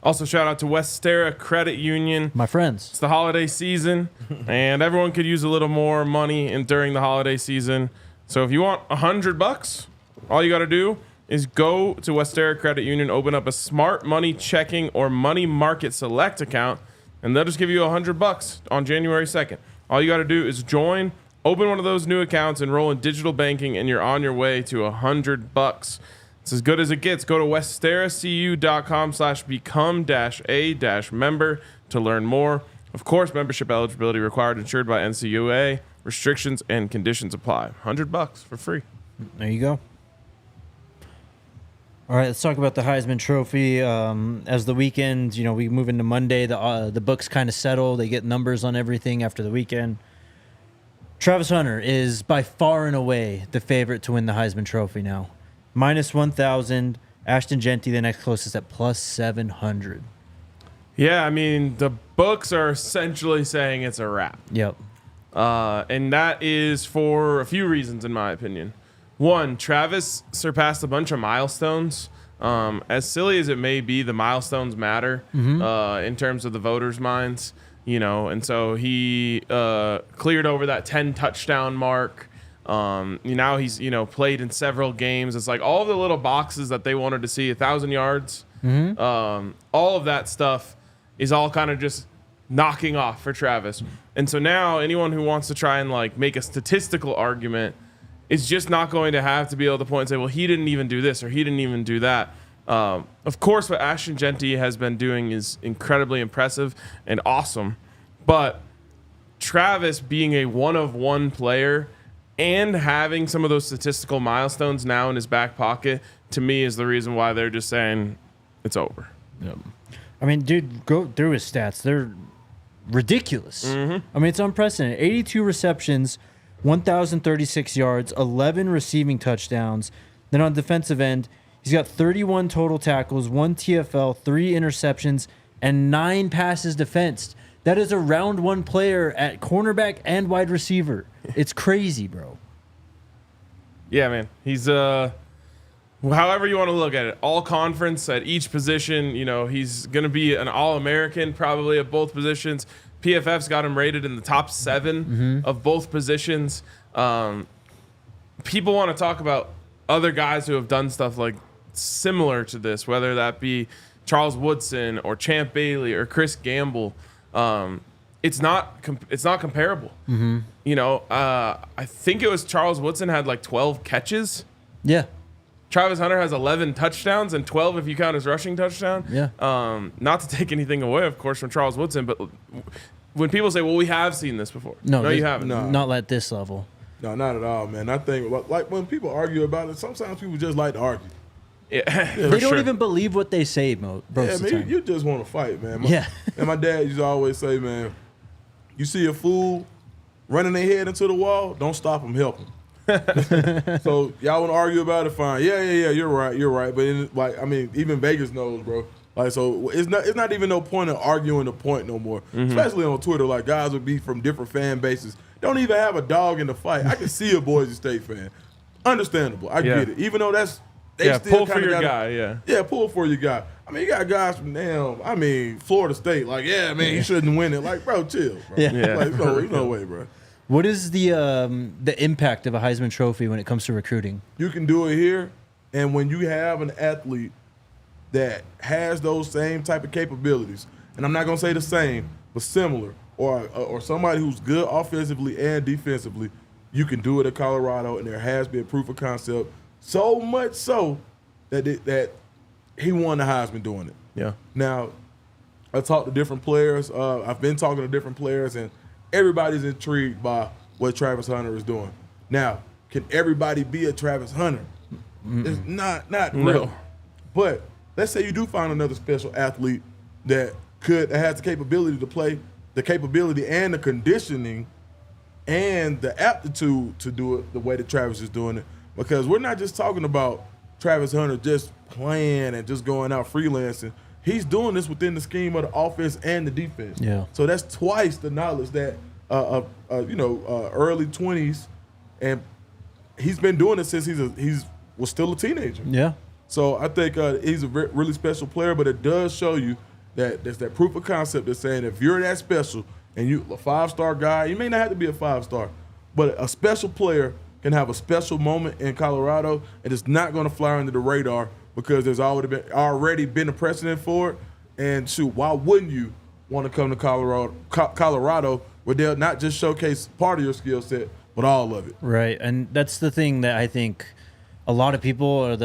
Speaker 1: Also, shout out to Westera Credit Union.
Speaker 2: My friends.
Speaker 1: It's the holiday season, and everyone could use a little more money during the holiday season. So if you want $100, all you got to do is go to Westera Credit Union, open up a smart money checking or money market select account, and they'll just give you $100 on January 2nd. All you got to do is join, open one of those new accounts, enroll in digital banking, and you're on your way to $100. It's as good as it gets. Go to westeracu.com/become-a-member to learn more. Of course, membership eligibility required, insured by NCUA. Restrictions and conditions apply. $100 for free.
Speaker 2: There you go. All right, let's talk about the Heisman Trophy. As the weekend, we move into Monday, the books kind of settle. They get numbers on everything after the weekend. Travis Hunter is by far and away the favorite to win the Heisman Trophy now. Minus 1,000. Ashton Genty, the next closest, at plus 700.
Speaker 1: Yeah, I mean, the books are essentially saying it's a wrap.
Speaker 2: Yep.
Speaker 1: And that is for a few reasons, in my opinion. One, Travis surpassed a bunch of milestones. As silly as it may be, the milestones matter in terms of the voters' minds, and so he cleared over that 10 touchdown mark. Now he's, played in several games. It's like all the little boxes that they wanted to see, 1,000 yards, all of that stuff is all kind of just knocking off for Travis. And so now anyone who wants to try and like make a statistical argument is just not going to have to be able to point and say, well, he didn't even do this or he didn't even do that. Of course, what Ashton Genty has been doing is incredibly impressive and awesome. But Travis being a one-of-one player and having some of those statistical milestones now in his back pocket, to me, is the reason why they're just saying it's over.
Speaker 2: Yep. I mean, dude, go through his stats. They're ridiculous. I mean, it's unprecedented. 82 receptions, 1,036 yards, 11 receiving touchdowns. Then on defensive end, he's got 31 total tackles, 1 TFL, 3 interceptions, and 9 passes defensed. That is a round 1 player at cornerback and wide receiver. It's crazy, bro.
Speaker 1: Yeah, man. He's however you want to look at it, all conference at each position. He's going to be an All-American probably at both positions. PFF's got him rated in the top 7 of both positions. People want to talk about other guys who have done stuff like similar to this, whether that be Charles Woodson or Champ Bailey or Chris Gamble. It's not comparable. I think it was Charles Woodson had like 12 catches.
Speaker 2: Yeah.
Speaker 1: Travis Hunter has 11 touchdowns and 12 if you count his rushing touchdown.
Speaker 2: Yeah.
Speaker 1: Not to take anything away, of course, from Charles Woodson, but when people say, well, we have seen this before. No, you haven't.
Speaker 3: No.
Speaker 2: Not at this level.
Speaker 3: No, not at all, man. I think, like, when people argue about it, sometimes people just like to argue.
Speaker 1: Yeah,
Speaker 2: they don't even believe what they say, bro.
Speaker 3: Yeah, man, you just want to fight, man.
Speaker 2: Yeah.
Speaker 3: And my dad used to always say, man, you see a fool running their head into the wall, don't stop him, help him. So y'all want to argue about it, fine. Yeah, you're right. But even Vegas knows, bro. Like, so it's not even no point of arguing the point no more. Especially on Twitter, like guys would be from different fan bases. Don't even have a dog in the fight. I can see a Boise State fan. Understandable. I get it. Even though they still
Speaker 1: pull for your guy.
Speaker 3: Yeah, pull for your guy. I mean, you got guys from Florida State. Like, yeah, man, he shouldn't win it. Like, bro, chill, bro.
Speaker 2: Yeah.
Speaker 3: Like, no way, bro.
Speaker 2: What is the impact of a Heisman Trophy when it comes to recruiting?
Speaker 3: You can do it here, and when you have an athlete that has those same type of capabilities, and I'm not gonna say the same, but similar, or somebody who's good offensively and defensively, you can do it at Colorado, and there has been proof of concept. So much so that he won the Heisman doing it.
Speaker 1: Yeah.
Speaker 3: Now, I talked to different players. I've been talking to different players, and everybody's intrigued by what Travis Hunter is doing. Now, can everybody be a Travis Hunter? It's not real. But let's say you do find another special athlete that has the capability to play, the capability and the conditioning and the aptitude to do it the way that Travis is doing it. Because we're not just talking about Travis Hunter just playing and just going out freelancing. He's doing this within the scheme of the offense and the defense.
Speaker 2: Yeah.
Speaker 3: So that's twice the knowledge that early 20s, and he's been doing it since he was still a teenager.
Speaker 2: Yeah.
Speaker 3: So I think he's a really special player, but it does show you that there's that proof of concept that's saying if you're that special and you a 5-star guy, you may not have to be a 5-star, but a special player can have a special moment in Colorado, and it's not going to fly under the radar because there's already been a precedent for it. And shoot, why wouldn't you want to come to Colorado where they'll not just showcase part of your skill set, but all of it?
Speaker 2: Right, and that's the thing that I think a lot of people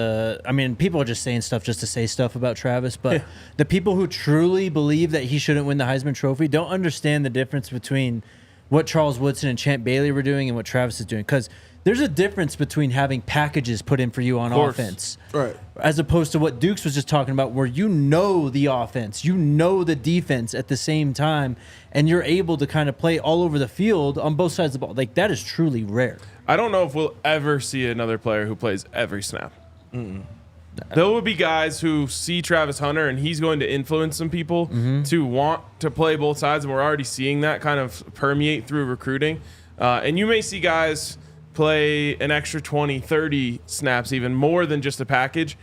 Speaker 2: people are just saying stuff just to say stuff about Travis, but the people who truly believe that he shouldn't win the Heisman Trophy don't understand the difference between what Charles Woodson and Champ Bailey were doing and what Travis is doing. Because there's a difference between having packages put in for you on offense,
Speaker 3: right,
Speaker 2: as opposed to what Dukes was just talking about, where you know the offense, you know the defense at the same time, and you're able to kind of play all over the field on both sides of the ball. Like, that is truly rare.
Speaker 1: I don't know if we'll ever see another player who plays every snap. There will be guys who see Travis Hunter and he's going to influence some people to want to play both sides, and we're already seeing that kind of permeate through recruiting. And you may see guys play an extra 20, 30 snaps, even more than just a package.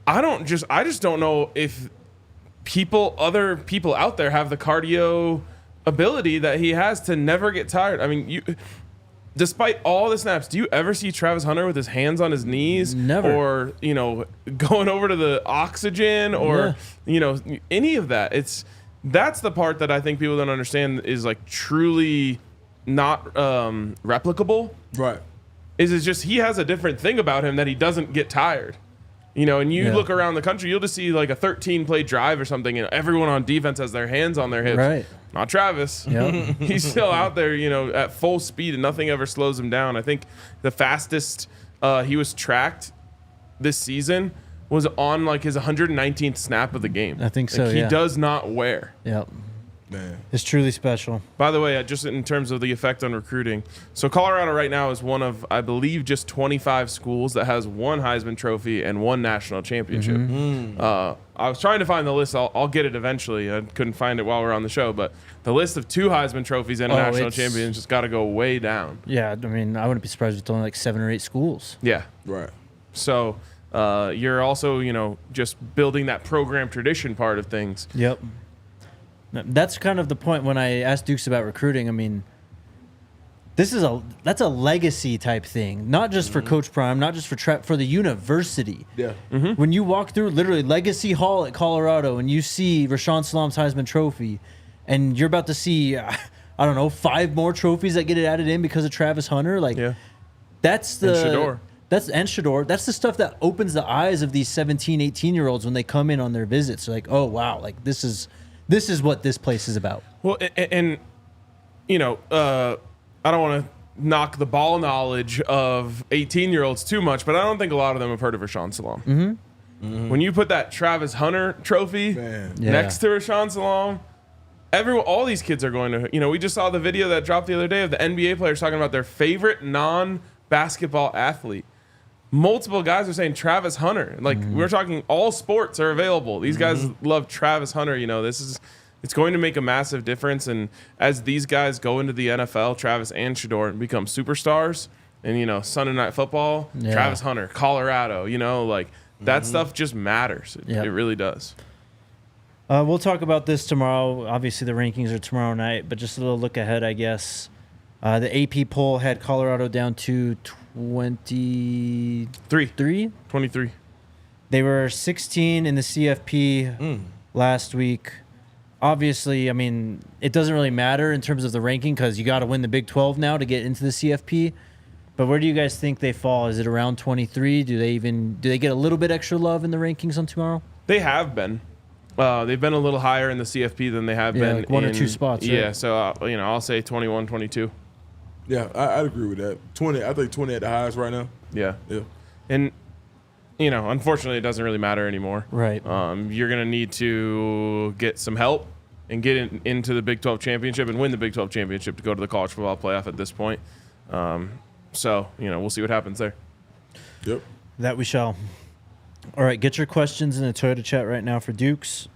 Speaker 1: I just don't know if other people out there have the cardio ability that he has to never get tired. I mean, despite all the snaps, do you ever see Travis Hunter with his hands on his knees?
Speaker 2: Never.
Speaker 1: Or, going over to the oxygen or, any of that. That's the part that I think people don't understand is like truly not replicable.
Speaker 3: Right.
Speaker 1: Is just he has a different thing about him that he doesn't get tired. And you look around the country, you'll just see like a 13-play drive or something, and everyone on defense has their hands on their hips.
Speaker 2: Right.
Speaker 1: Not Travis.
Speaker 2: Yep.
Speaker 1: He's still out there, at full speed, and nothing ever slows him down. I think the fastest he was tracked this season was on like his 119th snap of the game.
Speaker 2: I think so,
Speaker 1: He does not wear.
Speaker 2: Yep.
Speaker 3: Man.
Speaker 2: It's truly special.
Speaker 1: By the way, just in terms of the effect on recruiting, so Colorado right now is one of, I believe, just 25 schools that has one Heisman Trophy and one national championship. I was trying to find the list. I'll get it eventually. I couldn't find it while we were on the show, but the list of 2 Heisman Trophies and a national champion just got to go way down.
Speaker 2: Yeah, I mean, I wouldn't be surprised if it's only like 7 or 8 schools.
Speaker 1: Yeah.
Speaker 3: Right.
Speaker 1: So you're also, just building that program tradition part of things.
Speaker 2: Yep. That's kind of the point when I asked Dukes about recruiting. I mean, that's a legacy type thing, not just for Coach Prime, not just for the university.
Speaker 3: Yeah.
Speaker 2: When you walk through literally Legacy Hall at Colorado and you see Rashawn Salam's Heisman Trophy, and you're about to see, I don't know, 5 more trophies that get added in because of Travis Hunter. Like, that's the.
Speaker 1: And Shador.
Speaker 2: And Shador. That's the stuff that opens the eyes of these 17, 18-year-olds when they come in on their visits. They're like, oh, wow, like this is what this place is about.
Speaker 1: Well, and I don't want to knock the ball knowledge of 18-year-olds too much, but I don't think a lot of them have heard of Rashawn Salam. When you put that Travis Hunter trophy next to Rashawn Salam, all these kids are going to, we just saw the video that dropped the other day of the NBA players talking about their favorite non-basketball athlete. Multiple guys are saying Travis Hunter. Like, we're talking all sports are available. These guys love Travis Hunter. It's going to make a massive difference. And as these guys go into the NFL, Travis and Shador, and become superstars, and, Sunday Night Football, Travis Hunter, Colorado, that stuff just matters. It really does.
Speaker 2: We'll talk about this tomorrow. Obviously, the rankings are tomorrow night, but just a little look ahead, I guess. The AP poll had Colorado down to 23. They were 16 in the CFP last week. Obviously, I mean, it doesn't really matter in terms of the ranking because you got to win the Big 12 now to get into the CFP. But where do you guys think they fall? Is it around 23? Do they get a little bit extra love in the rankings on tomorrow?
Speaker 1: They have been. They've been a little higher in the CFP than they have been
Speaker 2: like 1 or 2 spots. Right?
Speaker 1: Yeah, so I'll say 21, 22.
Speaker 3: Yeah, I'd agree with that. 20, I think 20 at the highest right now.
Speaker 1: Yeah.
Speaker 3: Yeah.
Speaker 1: And, unfortunately, it doesn't really matter anymore.
Speaker 2: Right.
Speaker 1: You're going to need to get some help and get into the Big 12 championship and win the Big 12 championship to go to the college football playoff at this point. So, we'll see what happens there.
Speaker 3: Yep.
Speaker 2: That we shall. All right, get your questions in the Toyota chat right now for Dukes.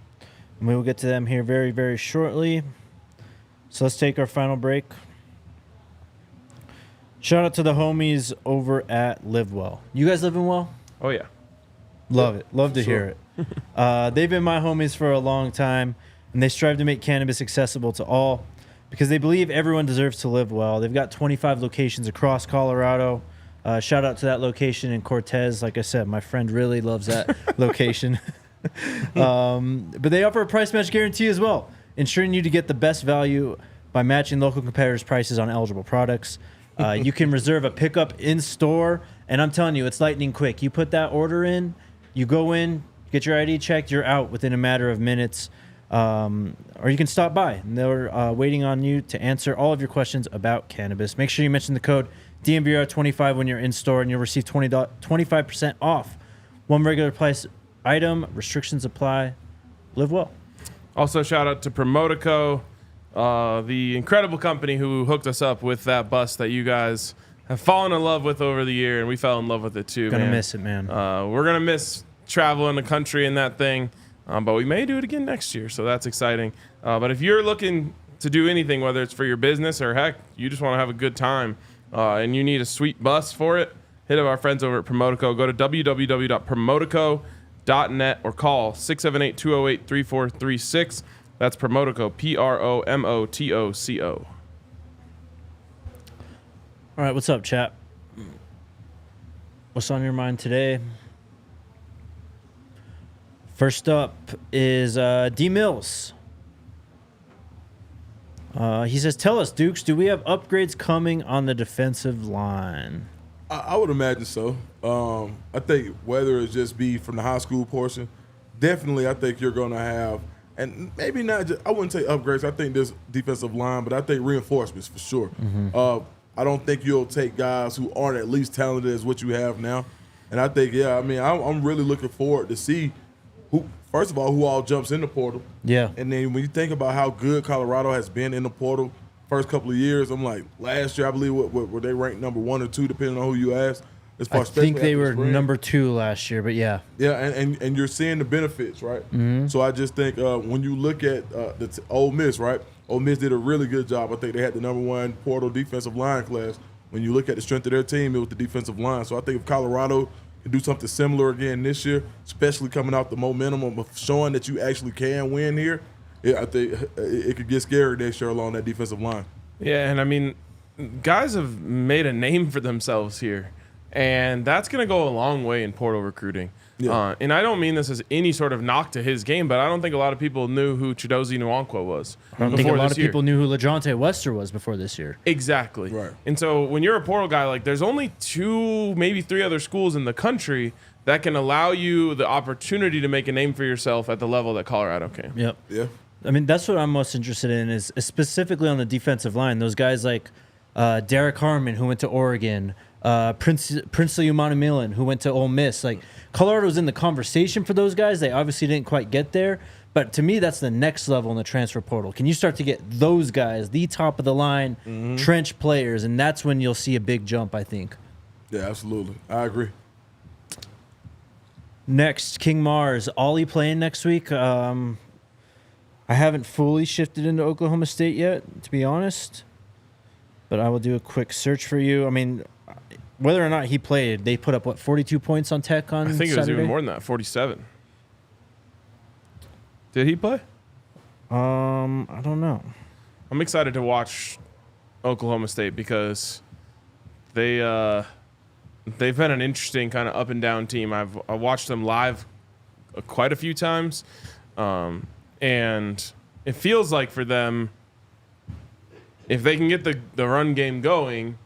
Speaker 2: And we will get to them here very, very shortly. So let's take our final break. Shout out to the homies over at Live Well. You guys living well?
Speaker 1: Oh, yeah.
Speaker 2: Love it. Love to hear it. They've been my homies for a long time, and they strive to make cannabis accessible to all because they believe everyone deserves to live well. They've got 25 locations across Colorado. Shout out to that location in Cortez. Like I said, my friend really loves that location. But they offer a price match guarantee as well, ensuring you to get the best value by matching local competitors' prices on eligible products. You can reserve a pickup in store, and I'm telling you, it's lightning quick. You put that order in, you go in, get your ID checked, you're out within a matter of minutes. Or you can stop by, and they're waiting on you to answer all of your questions about cannabis. Make sure you mention the code DNVR25 when you're in store, and you'll receive 25% off. One regular price item. Restrictions apply. Live well.
Speaker 1: Also, shout out to Promotico, the incredible company who hooked us up with that bus that you guys have fallen in love with over the year, and we fell in love with it too.
Speaker 2: Gonna miss it, man.
Speaker 1: We're gonna miss traveling the country in that thing, but we may do it again next year, so that's exciting. But if you're looking to do anything, whether it's for your business or heck, you just want to have a good time, and you need a sweet bus for it, hit up our friends over at Promotico. Go to www.promotico.net or call 678-208-3436. That's Promotico, Promotoco.
Speaker 2: All right, what's up, chat? What's on your mind today? First up is D Mills. He says, tell us, Dukes, do we have upgrades coming on the defensive line?
Speaker 3: I would imagine so. I think whether it just be from the high school portion, definitely I think you're going to have, and maybe not just, I wouldn't say upgrades. I think there's defensive line, but I think reinforcements for sure. I don't think you'll take guys who aren't at least talented as what you have now. And I think, I'm really looking forward to see who, first of all, who all jumps in the portal.
Speaker 2: Yeah.
Speaker 3: And then when you think about how good Colorado has been in the portal first couple of years, I'm like, last year I believe were they ranked number 1 or 2, depending on who you ask. As far
Speaker 2: I think they were number 2 last year, but yeah.
Speaker 3: Yeah, and you're seeing the benefits, right? So I just think when you look at Ole Miss, right? Ole Miss did a really good job. I think they had the number 1 portal defensive line class. When you look at the strength of their team, it was the defensive line. So I think if Colorado can do something similar again this year, especially coming out the momentum of showing that you actually can win here, I think it could get scary next year along that defensive line.
Speaker 1: Yeah, and I mean, guys have made a name for themselves here, and that's going to go a long way in portal recruiting.
Speaker 3: Yeah.
Speaker 1: And I don't mean this as any sort of knock to his game, but I don't think a lot of people knew who Chidozie Nwankwo was.
Speaker 2: I don't think a lot of people knew who LaJohntay Wester was before this year.
Speaker 1: Exactly.
Speaker 3: Right.
Speaker 1: And so when you're a portal guy, like there's only 2, maybe 3 other schools in the country that can allow you the opportunity to make a name for yourself at the level that Colorado can.
Speaker 2: Yep.
Speaker 3: Yeah.
Speaker 2: I mean, that's what I'm most interested in is specifically on the defensive line. Those guys like Derek Harmon, who went to Oregon, Princely Umanamilan, who went to Ole Miss. Like, Colorado's in the conversation for those guys. They obviously didn't quite get there. But to me, that's the next level in the transfer portal. Can you start to get those guys, the top of the line, trench players, and that's when you'll see a big jump, I think.
Speaker 3: Yeah, absolutely. I agree.
Speaker 2: Next, King Mars. Ollie playing next week. I haven't fully shifted into Oklahoma State yet, to be honest. But I will do a quick search for you. I mean, whether or not he played, they put up, 42 points on Tech on Saturday?
Speaker 1: I think it was even more than that, 47. Did he play?
Speaker 2: I don't know.
Speaker 1: I'm excited to watch Oklahoma State because they've been an interesting kind of up and down team. I watched them live quite a few times, and it feels like for them, if they can get the run game going,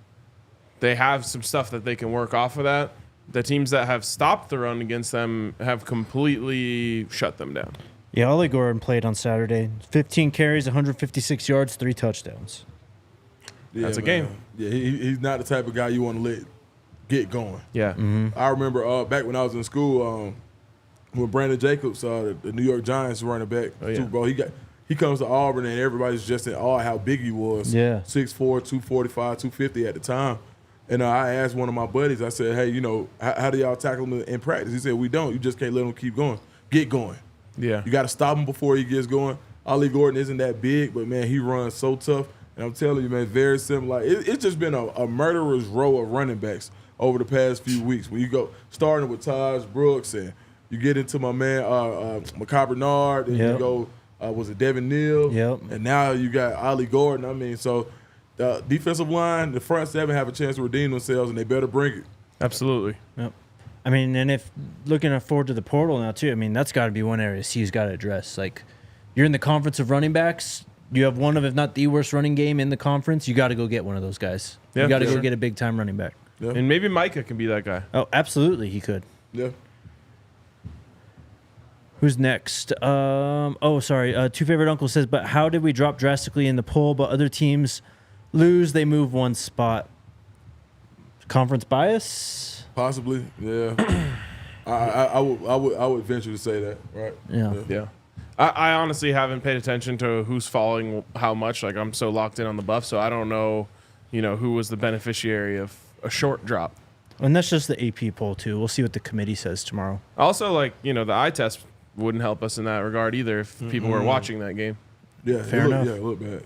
Speaker 1: they have some stuff that they can work off of that. The teams that have stopped the run against them have completely shut them down.
Speaker 2: Yeah, Ollie Gordon played on Saturday. 15 carries, 156 yards, 3 touchdowns.
Speaker 3: Yeah,
Speaker 1: That's a
Speaker 3: man.
Speaker 1: game.
Speaker 3: Yeah, he's not the type of guy you want to let get going.
Speaker 1: Yeah.
Speaker 3: I remember back when I was in school, when Brandon Jacobs, the New York Giants running back, Super Bowl, he comes to Auburn and everybody's just in awe how big he was.
Speaker 2: Yeah.
Speaker 3: 6'4", 245, 250 at the time. And I asked one of my buddies, I said, hey, how do y'all tackle him in practice? He said, we don't. You just can't let him keep going. Get going.
Speaker 1: Yeah.
Speaker 3: You got to stop him before he gets going. Ollie Gordon isn't that big, but, man, he runs so tough. And I'm telling you, man, very similar. It's just been a murderer's row of running backs over the past few weeks. When you go starting with Taj Brooks and you get into my man Makai Bernard, and you go, was it Devin Neal?
Speaker 2: Yep.
Speaker 3: And now you got Ollie Gordon. I mean, so the defensive line, the front seven have a chance to redeem themselves, and they better bring it.
Speaker 1: Absolutely.
Speaker 2: Yep. I mean, and if looking forward to the portal now, too, I mean, that's got to be one area C's got to address. Like, you're in the conference of running backs. You have one of, if not the worst running game in the conference. You got to go get one of those guys.
Speaker 1: Yeah,
Speaker 2: you got to go
Speaker 1: sure.
Speaker 2: get a big-time running back.
Speaker 3: Yeah.
Speaker 1: And maybe Micah can be that guy.
Speaker 2: Oh, absolutely, he could.
Speaker 3: Yeah.
Speaker 2: Who's next? Two Favorite Uncle says, but how did we drop drastically in the poll, but other teams lose, they move one spot? Conference bias?
Speaker 3: Possibly, yeah. I would venture to say that, right?
Speaker 2: Yeah.
Speaker 1: I honestly haven't paid attention to who's falling how much. Like, I'm so locked in on the Buffs, so I don't know, who was the beneficiary of a short drop.
Speaker 2: And that's just the AP poll, too. We'll see what the committee says tomorrow.
Speaker 1: Also, the eye test wouldn't help us in that regard either if people were watching that game.
Speaker 3: Yeah,
Speaker 2: Fair enough.
Speaker 3: Yeah, it looked bad.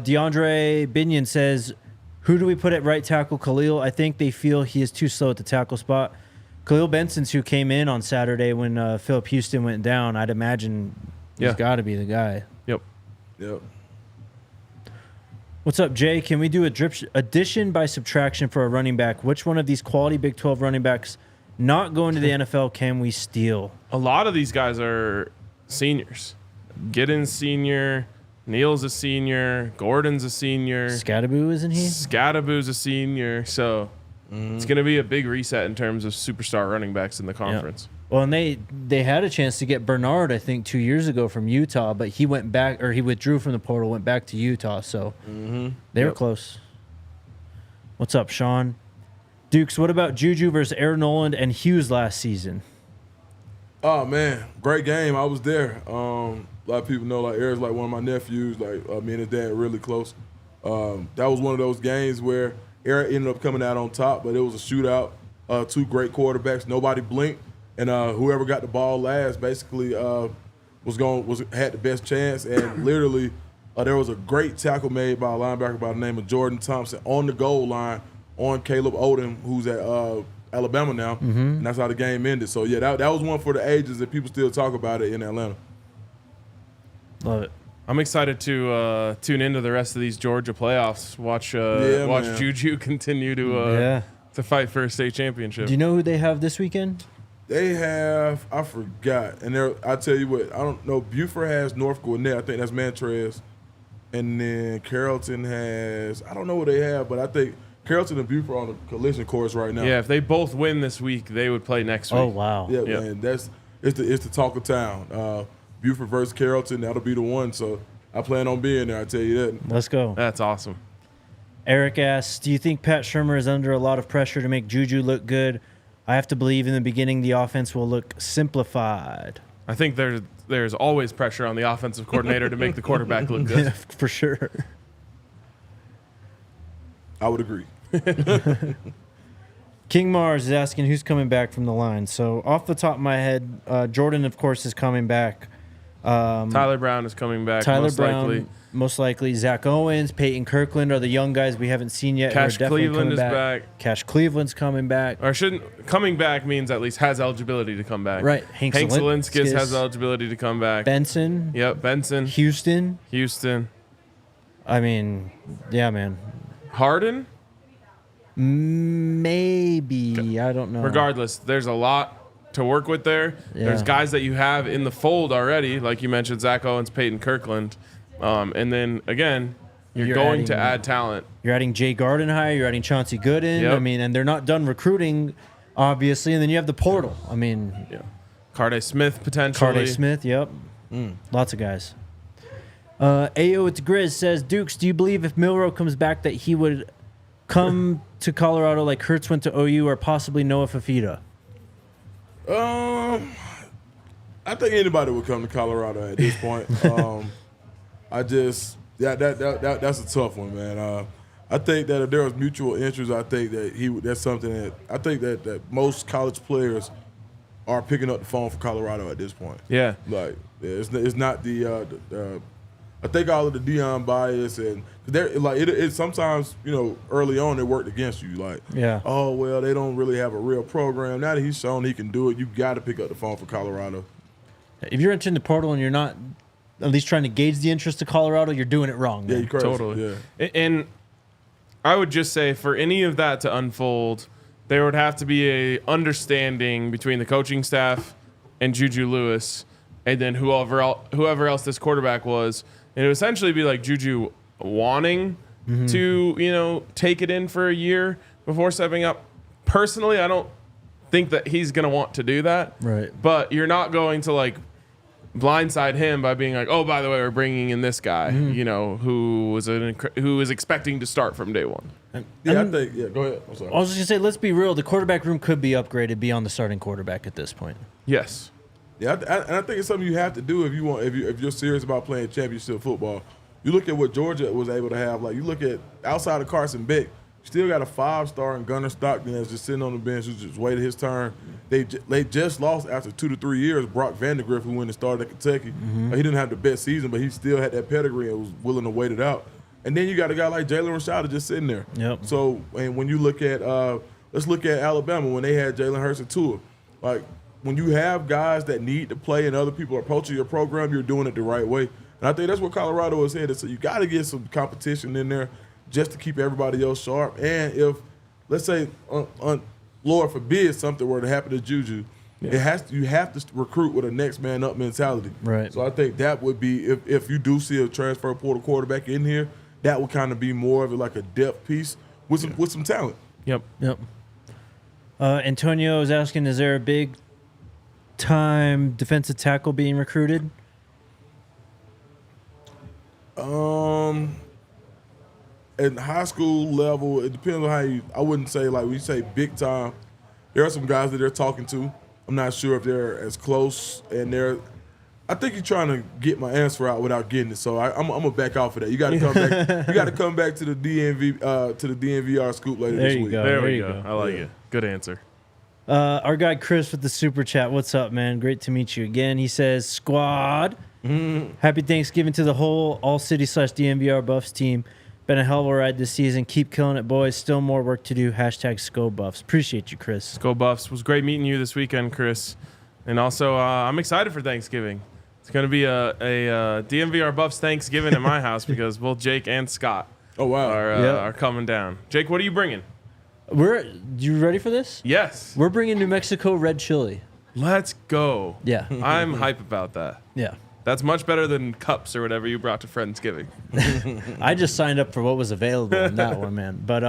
Speaker 2: DeAndre Binion says, who do we put at right tackle? Khalil. I think they feel he is too slow at the tackle spot. Khalil Benson's who came in on Saturday when Phillip Houston went down. I'd imagine he's got to be the guy.
Speaker 1: Yep.
Speaker 3: Yep.
Speaker 2: What's up, Jay? Can we do a addition by subtraction for a running back? Which one of these quality Big 12 running backs not going to the NFL can we steal?
Speaker 1: A lot of these guys are seniors. Giddens senior, Neal's a senior, Gordon's a senior.
Speaker 2: Scattaboo, isn't he?
Speaker 1: Scattaboo's a senior. So it's going to be a big reset in terms of superstar running backs in the conference.
Speaker 2: Yep. Well, and they had a chance to get Bernard, I think, 2 years ago from Utah, but he went back, or he withdrew from the portal, went back to Utah. So they were close. What's up, Sean? Dukes, what about Juju versus Aaron Noland and Hughes last season?
Speaker 3: Oh man, great game. I was there. A lot of people know like Aaron's like one of my nephews. Like me and his dad are really close. That was one of those games where Aaron ended up coming out on top, but it was a shootout. Two great quarterbacks. Nobody blinked. And whoever got the ball last basically had the best chance. And literally, there was a great tackle made by a linebacker by the name of Jordan Thompson on the goal line on Caleb Odom, who's at Alabama now. And that's how the game ended. So, yeah, that was one for the ages, and people still talk about it in Atlanta.
Speaker 2: Love it.
Speaker 1: I'm excited to tune into the rest of these Georgia playoffs. Watch Juju continue to fight for a state championship.
Speaker 2: Do you know who they have this weekend?
Speaker 3: They have, I forgot, and I tell you what, I don't know. Buford has North Gwinnett. I think that's Montrez, and then Carrollton has, I don't know what they have, but I think Carrollton and Buford are on the collision course right now.
Speaker 1: Yeah, if they both win this week, they would play next week.
Speaker 2: Oh wow!
Speaker 3: Yeah, man, it's the talk of town. Buford versus Carrollton, that'll be the one. So I plan on being there. I tell you that.
Speaker 2: Let's go.
Speaker 1: That's awesome.
Speaker 2: Eric asks, do you think Pat Shurmur is under a lot of pressure to make Juju look good? I have to believe in the beginning the offense will look simplified.
Speaker 1: I think there's always pressure on the offensive coordinator to make the quarterback look good.
Speaker 2: Yeah, for sure.
Speaker 3: I would agree.
Speaker 2: King Mars is asking who's coming back from the line. So off the top of my head, Jordan, of course, is coming back.
Speaker 1: Tyler Brown is coming back.
Speaker 2: Most likely. Zach Owens, Peyton Kirkland are the young guys we haven't seen yet.
Speaker 1: Cash Cleveland is back.
Speaker 2: Cash Cleveland's coming back.
Speaker 1: Or coming back means at least has eligibility to come back.
Speaker 2: Right.
Speaker 1: Hank Zielinskis has eligibility to come back.
Speaker 2: Benson.
Speaker 1: Yep, Benson.
Speaker 2: Houston. I mean, yeah, man.
Speaker 1: Harden?
Speaker 2: Maybe. I don't know.
Speaker 1: Regardless, there's a lot to work with there. Yeah. There's guys that you have in the fold already, like you mentioned, Zach Owens, Peyton Kirkland. And then, again, you're going to add talent.
Speaker 2: You're adding Jay Gardenhire. You're adding Chauncey Gooden.
Speaker 1: Yep.
Speaker 2: I mean, and they're not done recruiting, obviously. And then you have the portal. I mean.
Speaker 1: Yeah. Carday Smith, potentially.
Speaker 2: Carday Smith, yep. Lots of guys. AO It's Grizz says, Dukes, do you believe if Milroe comes back that he would come to Colorado like Hurts went to OU or possibly Noah Fafita?
Speaker 3: I think anybody would come to Colorado at this point. That's a tough one, man. I think that if there was mutual interest, I think that that's something that I think that most college players are picking up the phone for Colorado at this point.
Speaker 1: Yeah,
Speaker 3: like it's not the I think all of the Deion bias and it sometimes early on it worked against you. Like, oh well, they don't really have a real program. Now that he's shown he can do it, you got to pick up the phone for Colorado.
Speaker 2: If you're entering the portal and you're not at least trying to gauge the interest of Colorado, you're doing it wrong. Man.
Speaker 3: Yeah, you're crazy.
Speaker 1: Totally.
Speaker 3: Yeah.
Speaker 1: And I would just say for any of that to unfold, there would have to be a understanding between the coaching staff and Juju Lewis, and then whoever else this quarterback was. And it would essentially be like Juju wanting to, take it in for a year before stepping up. Personally, I don't think that he's going to want to do that.
Speaker 2: Right.
Speaker 1: But you're not going to blindside him by being like, oh, by the way, we're bringing in this guy, who is expecting to start from day one.
Speaker 3: Go ahead. I'm sorry.
Speaker 2: I was just going to say, let's be real. The quarterback room could be upgraded beyond the starting quarterback at this point.
Speaker 1: Yes.
Speaker 3: Yeah, and I think it's something you have to do if you're serious about playing championship football. You look at what Georgia was able to have. Like, you look at outside of Carson Beck, still got a 5-star in Gunnar Stockton that's just sitting on the bench who just waited his turn. They just lost after 2 to 3 years Brock Vandegrift, who went and started at Kentucky. He didn't have the best season, but he still had that pedigree and was willing to wait it out. And then you got a guy like Jalen Rashada just sitting there.
Speaker 2: Yep.
Speaker 3: So, and when you look at let's look at Alabama when they had Jalen Hurts and Tua. Like, when you have guys that need to play and other people are approaching your program, you're doing it the right way. And I think that's what Colorado is headed. So you got to get some competition in there just to keep everybody else sharp. And if, let's say, Lord forbid, something were to happen to Juju, you have to recruit with a next man up mentality.
Speaker 2: Right.
Speaker 3: So I think that would be, if you do see a transfer portal quarterback in here, that would kind of be more of like a depth piece with some talent.
Speaker 1: Yep.
Speaker 2: Antonio is asking, is there a big time defensive tackle being recruited?
Speaker 3: At high school level, it depends on how you. I wouldn't say like we say big time. There are some guys that they're talking to. I'm not sure if they're as close, and I think you're trying to get my answer out without getting it. So I'm gonna back off of that. You got to come back. You got to come back to the DNVR scoop later this week.
Speaker 1: There we go. I like it. Good answer.
Speaker 2: Our guy Chris with the super chat. What's up, man? Great to meet you again. He says, "Squad, happy Thanksgiving to the whole ALLCITY/DNVR Buffs team. Been a hell of a ride this season. Keep killing it, boys. Still more work to do. #ScoBuffs." Appreciate you, Chris.
Speaker 1: Go Buffs. Was great meeting you this weekend, Chris. And also, I'm excited for Thanksgiving. It's going to be a DNVR Buffs Thanksgiving at my house because both Jake and Scott are coming down. Jake, what are you bringing?
Speaker 2: You ready for this?
Speaker 1: Yes.
Speaker 2: We're bringing New Mexico red chili.
Speaker 1: Let's go.
Speaker 2: Yeah.
Speaker 1: I'm hype about that.
Speaker 2: Yeah.
Speaker 1: That's much better than cups or whatever you brought to Friendsgiving.
Speaker 2: I just signed up for what was available in that one, man. But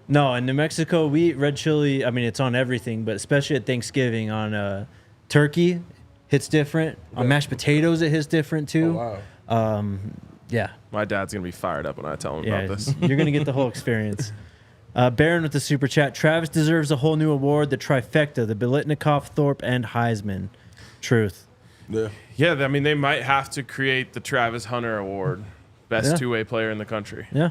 Speaker 2: no, in New Mexico, we eat red chili. I mean, it's on everything, but especially at Thanksgiving on turkey, hits different. On mashed potatoes, it hits different too.
Speaker 3: Oh, wow.
Speaker 2: Yeah.
Speaker 1: My dad's going to be fired up when I tell him about this.
Speaker 2: You're going to get the whole experience. Baron with the super chat. Travis deserves a whole new award, the trifecta, the Biletnikoff, Thorpe, and Heisman. Truth.
Speaker 1: Yeah, I mean, they might have to create the Travis Hunter Award, best two-way player in the country.
Speaker 2: Yeah.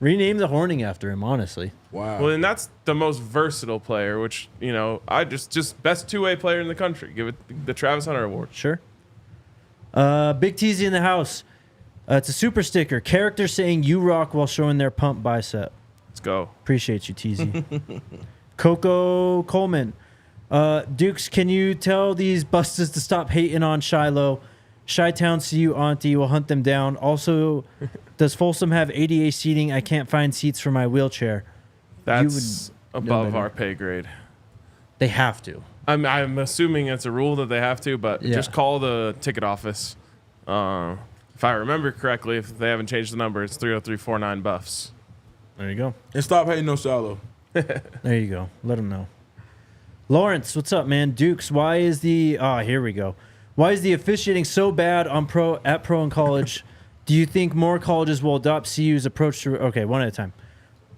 Speaker 2: Rename the Horning after him, honestly.
Speaker 3: Wow.
Speaker 1: Well, and that's the most versatile player, which, I just best two-way player in the country. Give it the Travis Hunter Award.
Speaker 2: Sure. Big Teasy in the house. It's a super sticker. Character saying "you rock" while showing their pump bicep.
Speaker 1: Let's go.
Speaker 2: Appreciate you, Teasy. Coco Coleman. Dukes, can you tell these busters to stop hating on Shilo? Chi-Town, see you, auntie. Will hunt them down. Also, does Folsom have ADA seating? I can't find seats for my wheelchair.
Speaker 1: That's above our pay grade.
Speaker 2: They have to.
Speaker 1: I'm assuming it's a rule that they have to, but just call the ticket office. If I remember correctly, if they haven't changed the number, it's 30349 Buffs.
Speaker 2: There you go.
Speaker 3: And stop hating on Shilo.
Speaker 2: There you go. Let them know. Lawrence, what's up, man? Dukes, why is the here we go. Why is the officiating so bad on pro and college? Do you think more colleges will adopt CU's approach to one at a time?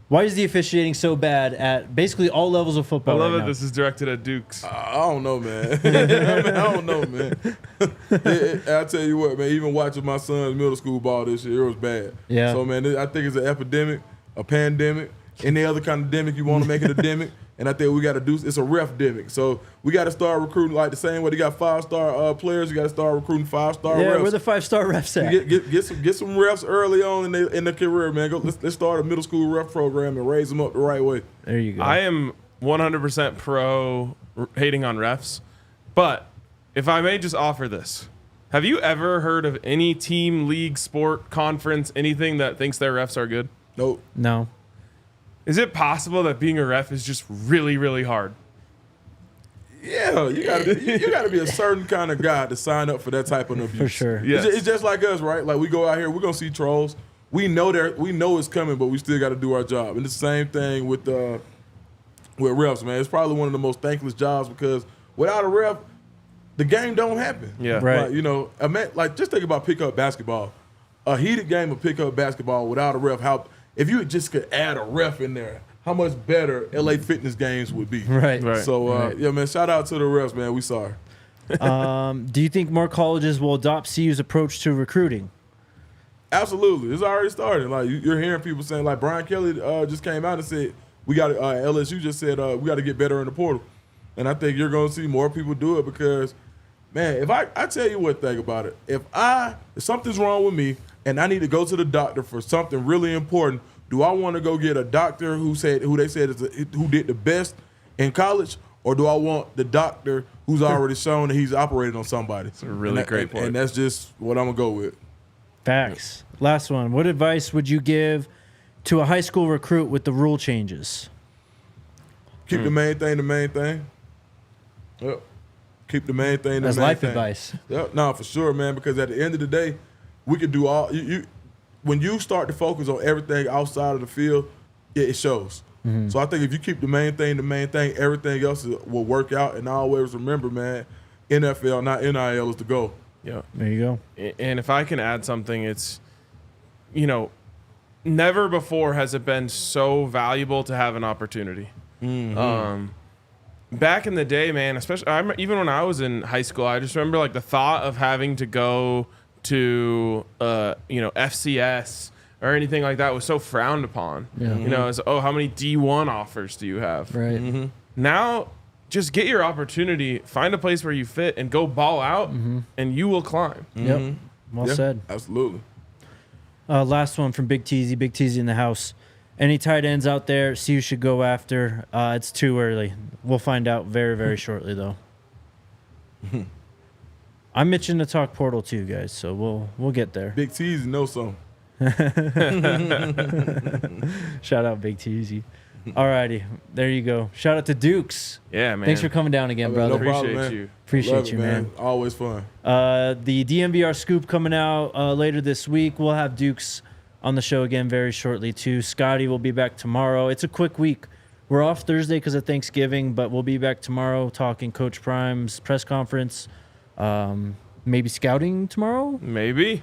Speaker 2: Why is the officiating so bad at basically all levels of football?
Speaker 1: I love
Speaker 2: right
Speaker 1: it.
Speaker 2: now?
Speaker 1: This is directed at Dukes.
Speaker 3: I don't know, man. I don't know, man. I'll tell you what, man. Even watching my son's middle school ball this year, it was bad.
Speaker 2: Yeah.
Speaker 3: So, man, I think it's an epidemic, a pandemic, any other kind of demic you want to make it a demic. And I think we got to do it's a ref-demic. So we got to start recruiting like the same way they got 5-star players. You got to start recruiting 5-star refs.
Speaker 2: Yeah, where the 5-star refs at?
Speaker 3: Get some refs early on in their career, man. Let's start a middle school ref program and raise them up the right way.
Speaker 2: There you go.
Speaker 1: I am 100% pro hating on refs, but if I may just offer this. Have you ever heard of any team, league, sport, conference, anything that thinks their refs are good?
Speaker 3: Nope.
Speaker 2: No.
Speaker 1: Is it possible that being a ref is just really, really hard?
Speaker 3: Yeah, you gotta be a certain kind of guy to sign up for that type of abuse.
Speaker 2: For sure.
Speaker 1: Yes.
Speaker 3: It's just like us, right? Like we go out here, we're gonna see trolls. We know it's coming, but we still got to do our job. And the same thing with refs, man. It's probably one of the most thankless jobs because without a ref, the game don't happen.
Speaker 1: Yeah,
Speaker 2: right.
Speaker 3: Like just think about pickup basketball. A heated game of pickup basketball without a ref. If you just could add a ref in there, how much better LA Fitness games would be.
Speaker 2: Right.
Speaker 3: So, yeah, man, shout out to the refs, man. We sorry.
Speaker 2: Do you think more colleges will adopt CU's approach to recruiting?
Speaker 3: Absolutely. It's already started. Like, you're hearing people saying, like, Brian Kelly just came out and said, LSU just said, we got to get better in the portal. And I think you're going to see more people do it because, man, if I tell you what thing about it. If something's wrong with me, and I need to go to the doctor for something really important, do I want to go get a doctor who did the best in college, or do I want the doctor who's already shown that he's operated on somebody?
Speaker 1: It's a really great point.
Speaker 3: And that's just what I'm going to go with.
Speaker 2: Facts. Last one. What advice would you give to a high school recruit with the rule changes?
Speaker 3: Keep the main thing the main thing. Yep. Keep the main thing the
Speaker 2: That's
Speaker 3: main
Speaker 2: life
Speaker 3: thing.
Speaker 2: advice.
Speaker 3: Yep. No, for sure, man, because at the end of the day, we can do all you when you start to focus on everything outside of the field, it shows.
Speaker 2: Mm-hmm.
Speaker 3: So I think if you keep the main thing, everything else will work out. And I always remember, man, NFL, not NIL, is the goal.
Speaker 1: Yeah.
Speaker 2: There you go.
Speaker 1: And if I can add something, it's, never before has it been so valuable to have an opportunity.
Speaker 3: Mm-hmm.
Speaker 1: Back in the day, man, especially even when I was in high school, I just remember like the thought of having to go to FCS or anything like that was so frowned upon.
Speaker 2: Yeah.
Speaker 1: It's, how many D1 offers do you have?
Speaker 2: Right.
Speaker 3: Mm-hmm.
Speaker 1: Now, just get your opportunity, find a place where you fit, and go ball out, and you will climb.
Speaker 2: Yep. Well said.
Speaker 3: Absolutely.
Speaker 2: Last one from Big Teasy. Big Teasy in the house. Any tight ends out there you should go after? It's too early. We'll find out very, very shortly, though. I'm itching to talk portal too, guys, so we'll get there.
Speaker 3: Big T's know something.
Speaker 2: Shout out Big Teasy. Alrighty, there you go. Shout out to Dukes.
Speaker 1: Yeah, man.
Speaker 2: Thanks for coming down again, brother.
Speaker 3: No problem,
Speaker 1: Appreciate
Speaker 3: man.
Speaker 1: you.
Speaker 2: Appreciate
Speaker 3: Love
Speaker 2: you,
Speaker 3: it,
Speaker 2: man.
Speaker 3: Always fun.
Speaker 2: The DNVR scoop coming out later this week. We'll have Dukes on the show again very shortly too. Scotty will be back tomorrow. It's a quick week. We're off Thursday because of Thanksgiving, but we'll be back tomorrow talking Coach Prime's press conference. Maybe scouting tomorrow,
Speaker 1: Maybe.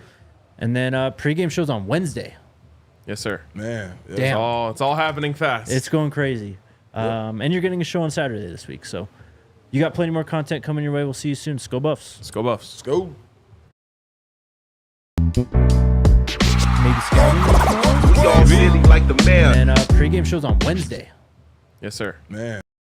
Speaker 2: and then pregame shows on Wednesday.
Speaker 1: Yes, sir.
Speaker 3: Man. Yeah.
Speaker 2: Damn.
Speaker 1: It's all happening fast.
Speaker 2: It's going crazy. And you're getting a show on Saturday this week, so you got plenty more content coming your way. We'll see you soon. Let's go Buffs.
Speaker 1: Let's go Buffs.
Speaker 3: Let's go.
Speaker 2: Maybe scouting tomorrow,
Speaker 4: Really like the mayor.
Speaker 2: and pregame shows on Wednesday.
Speaker 1: Yes, sir.
Speaker 3: Man.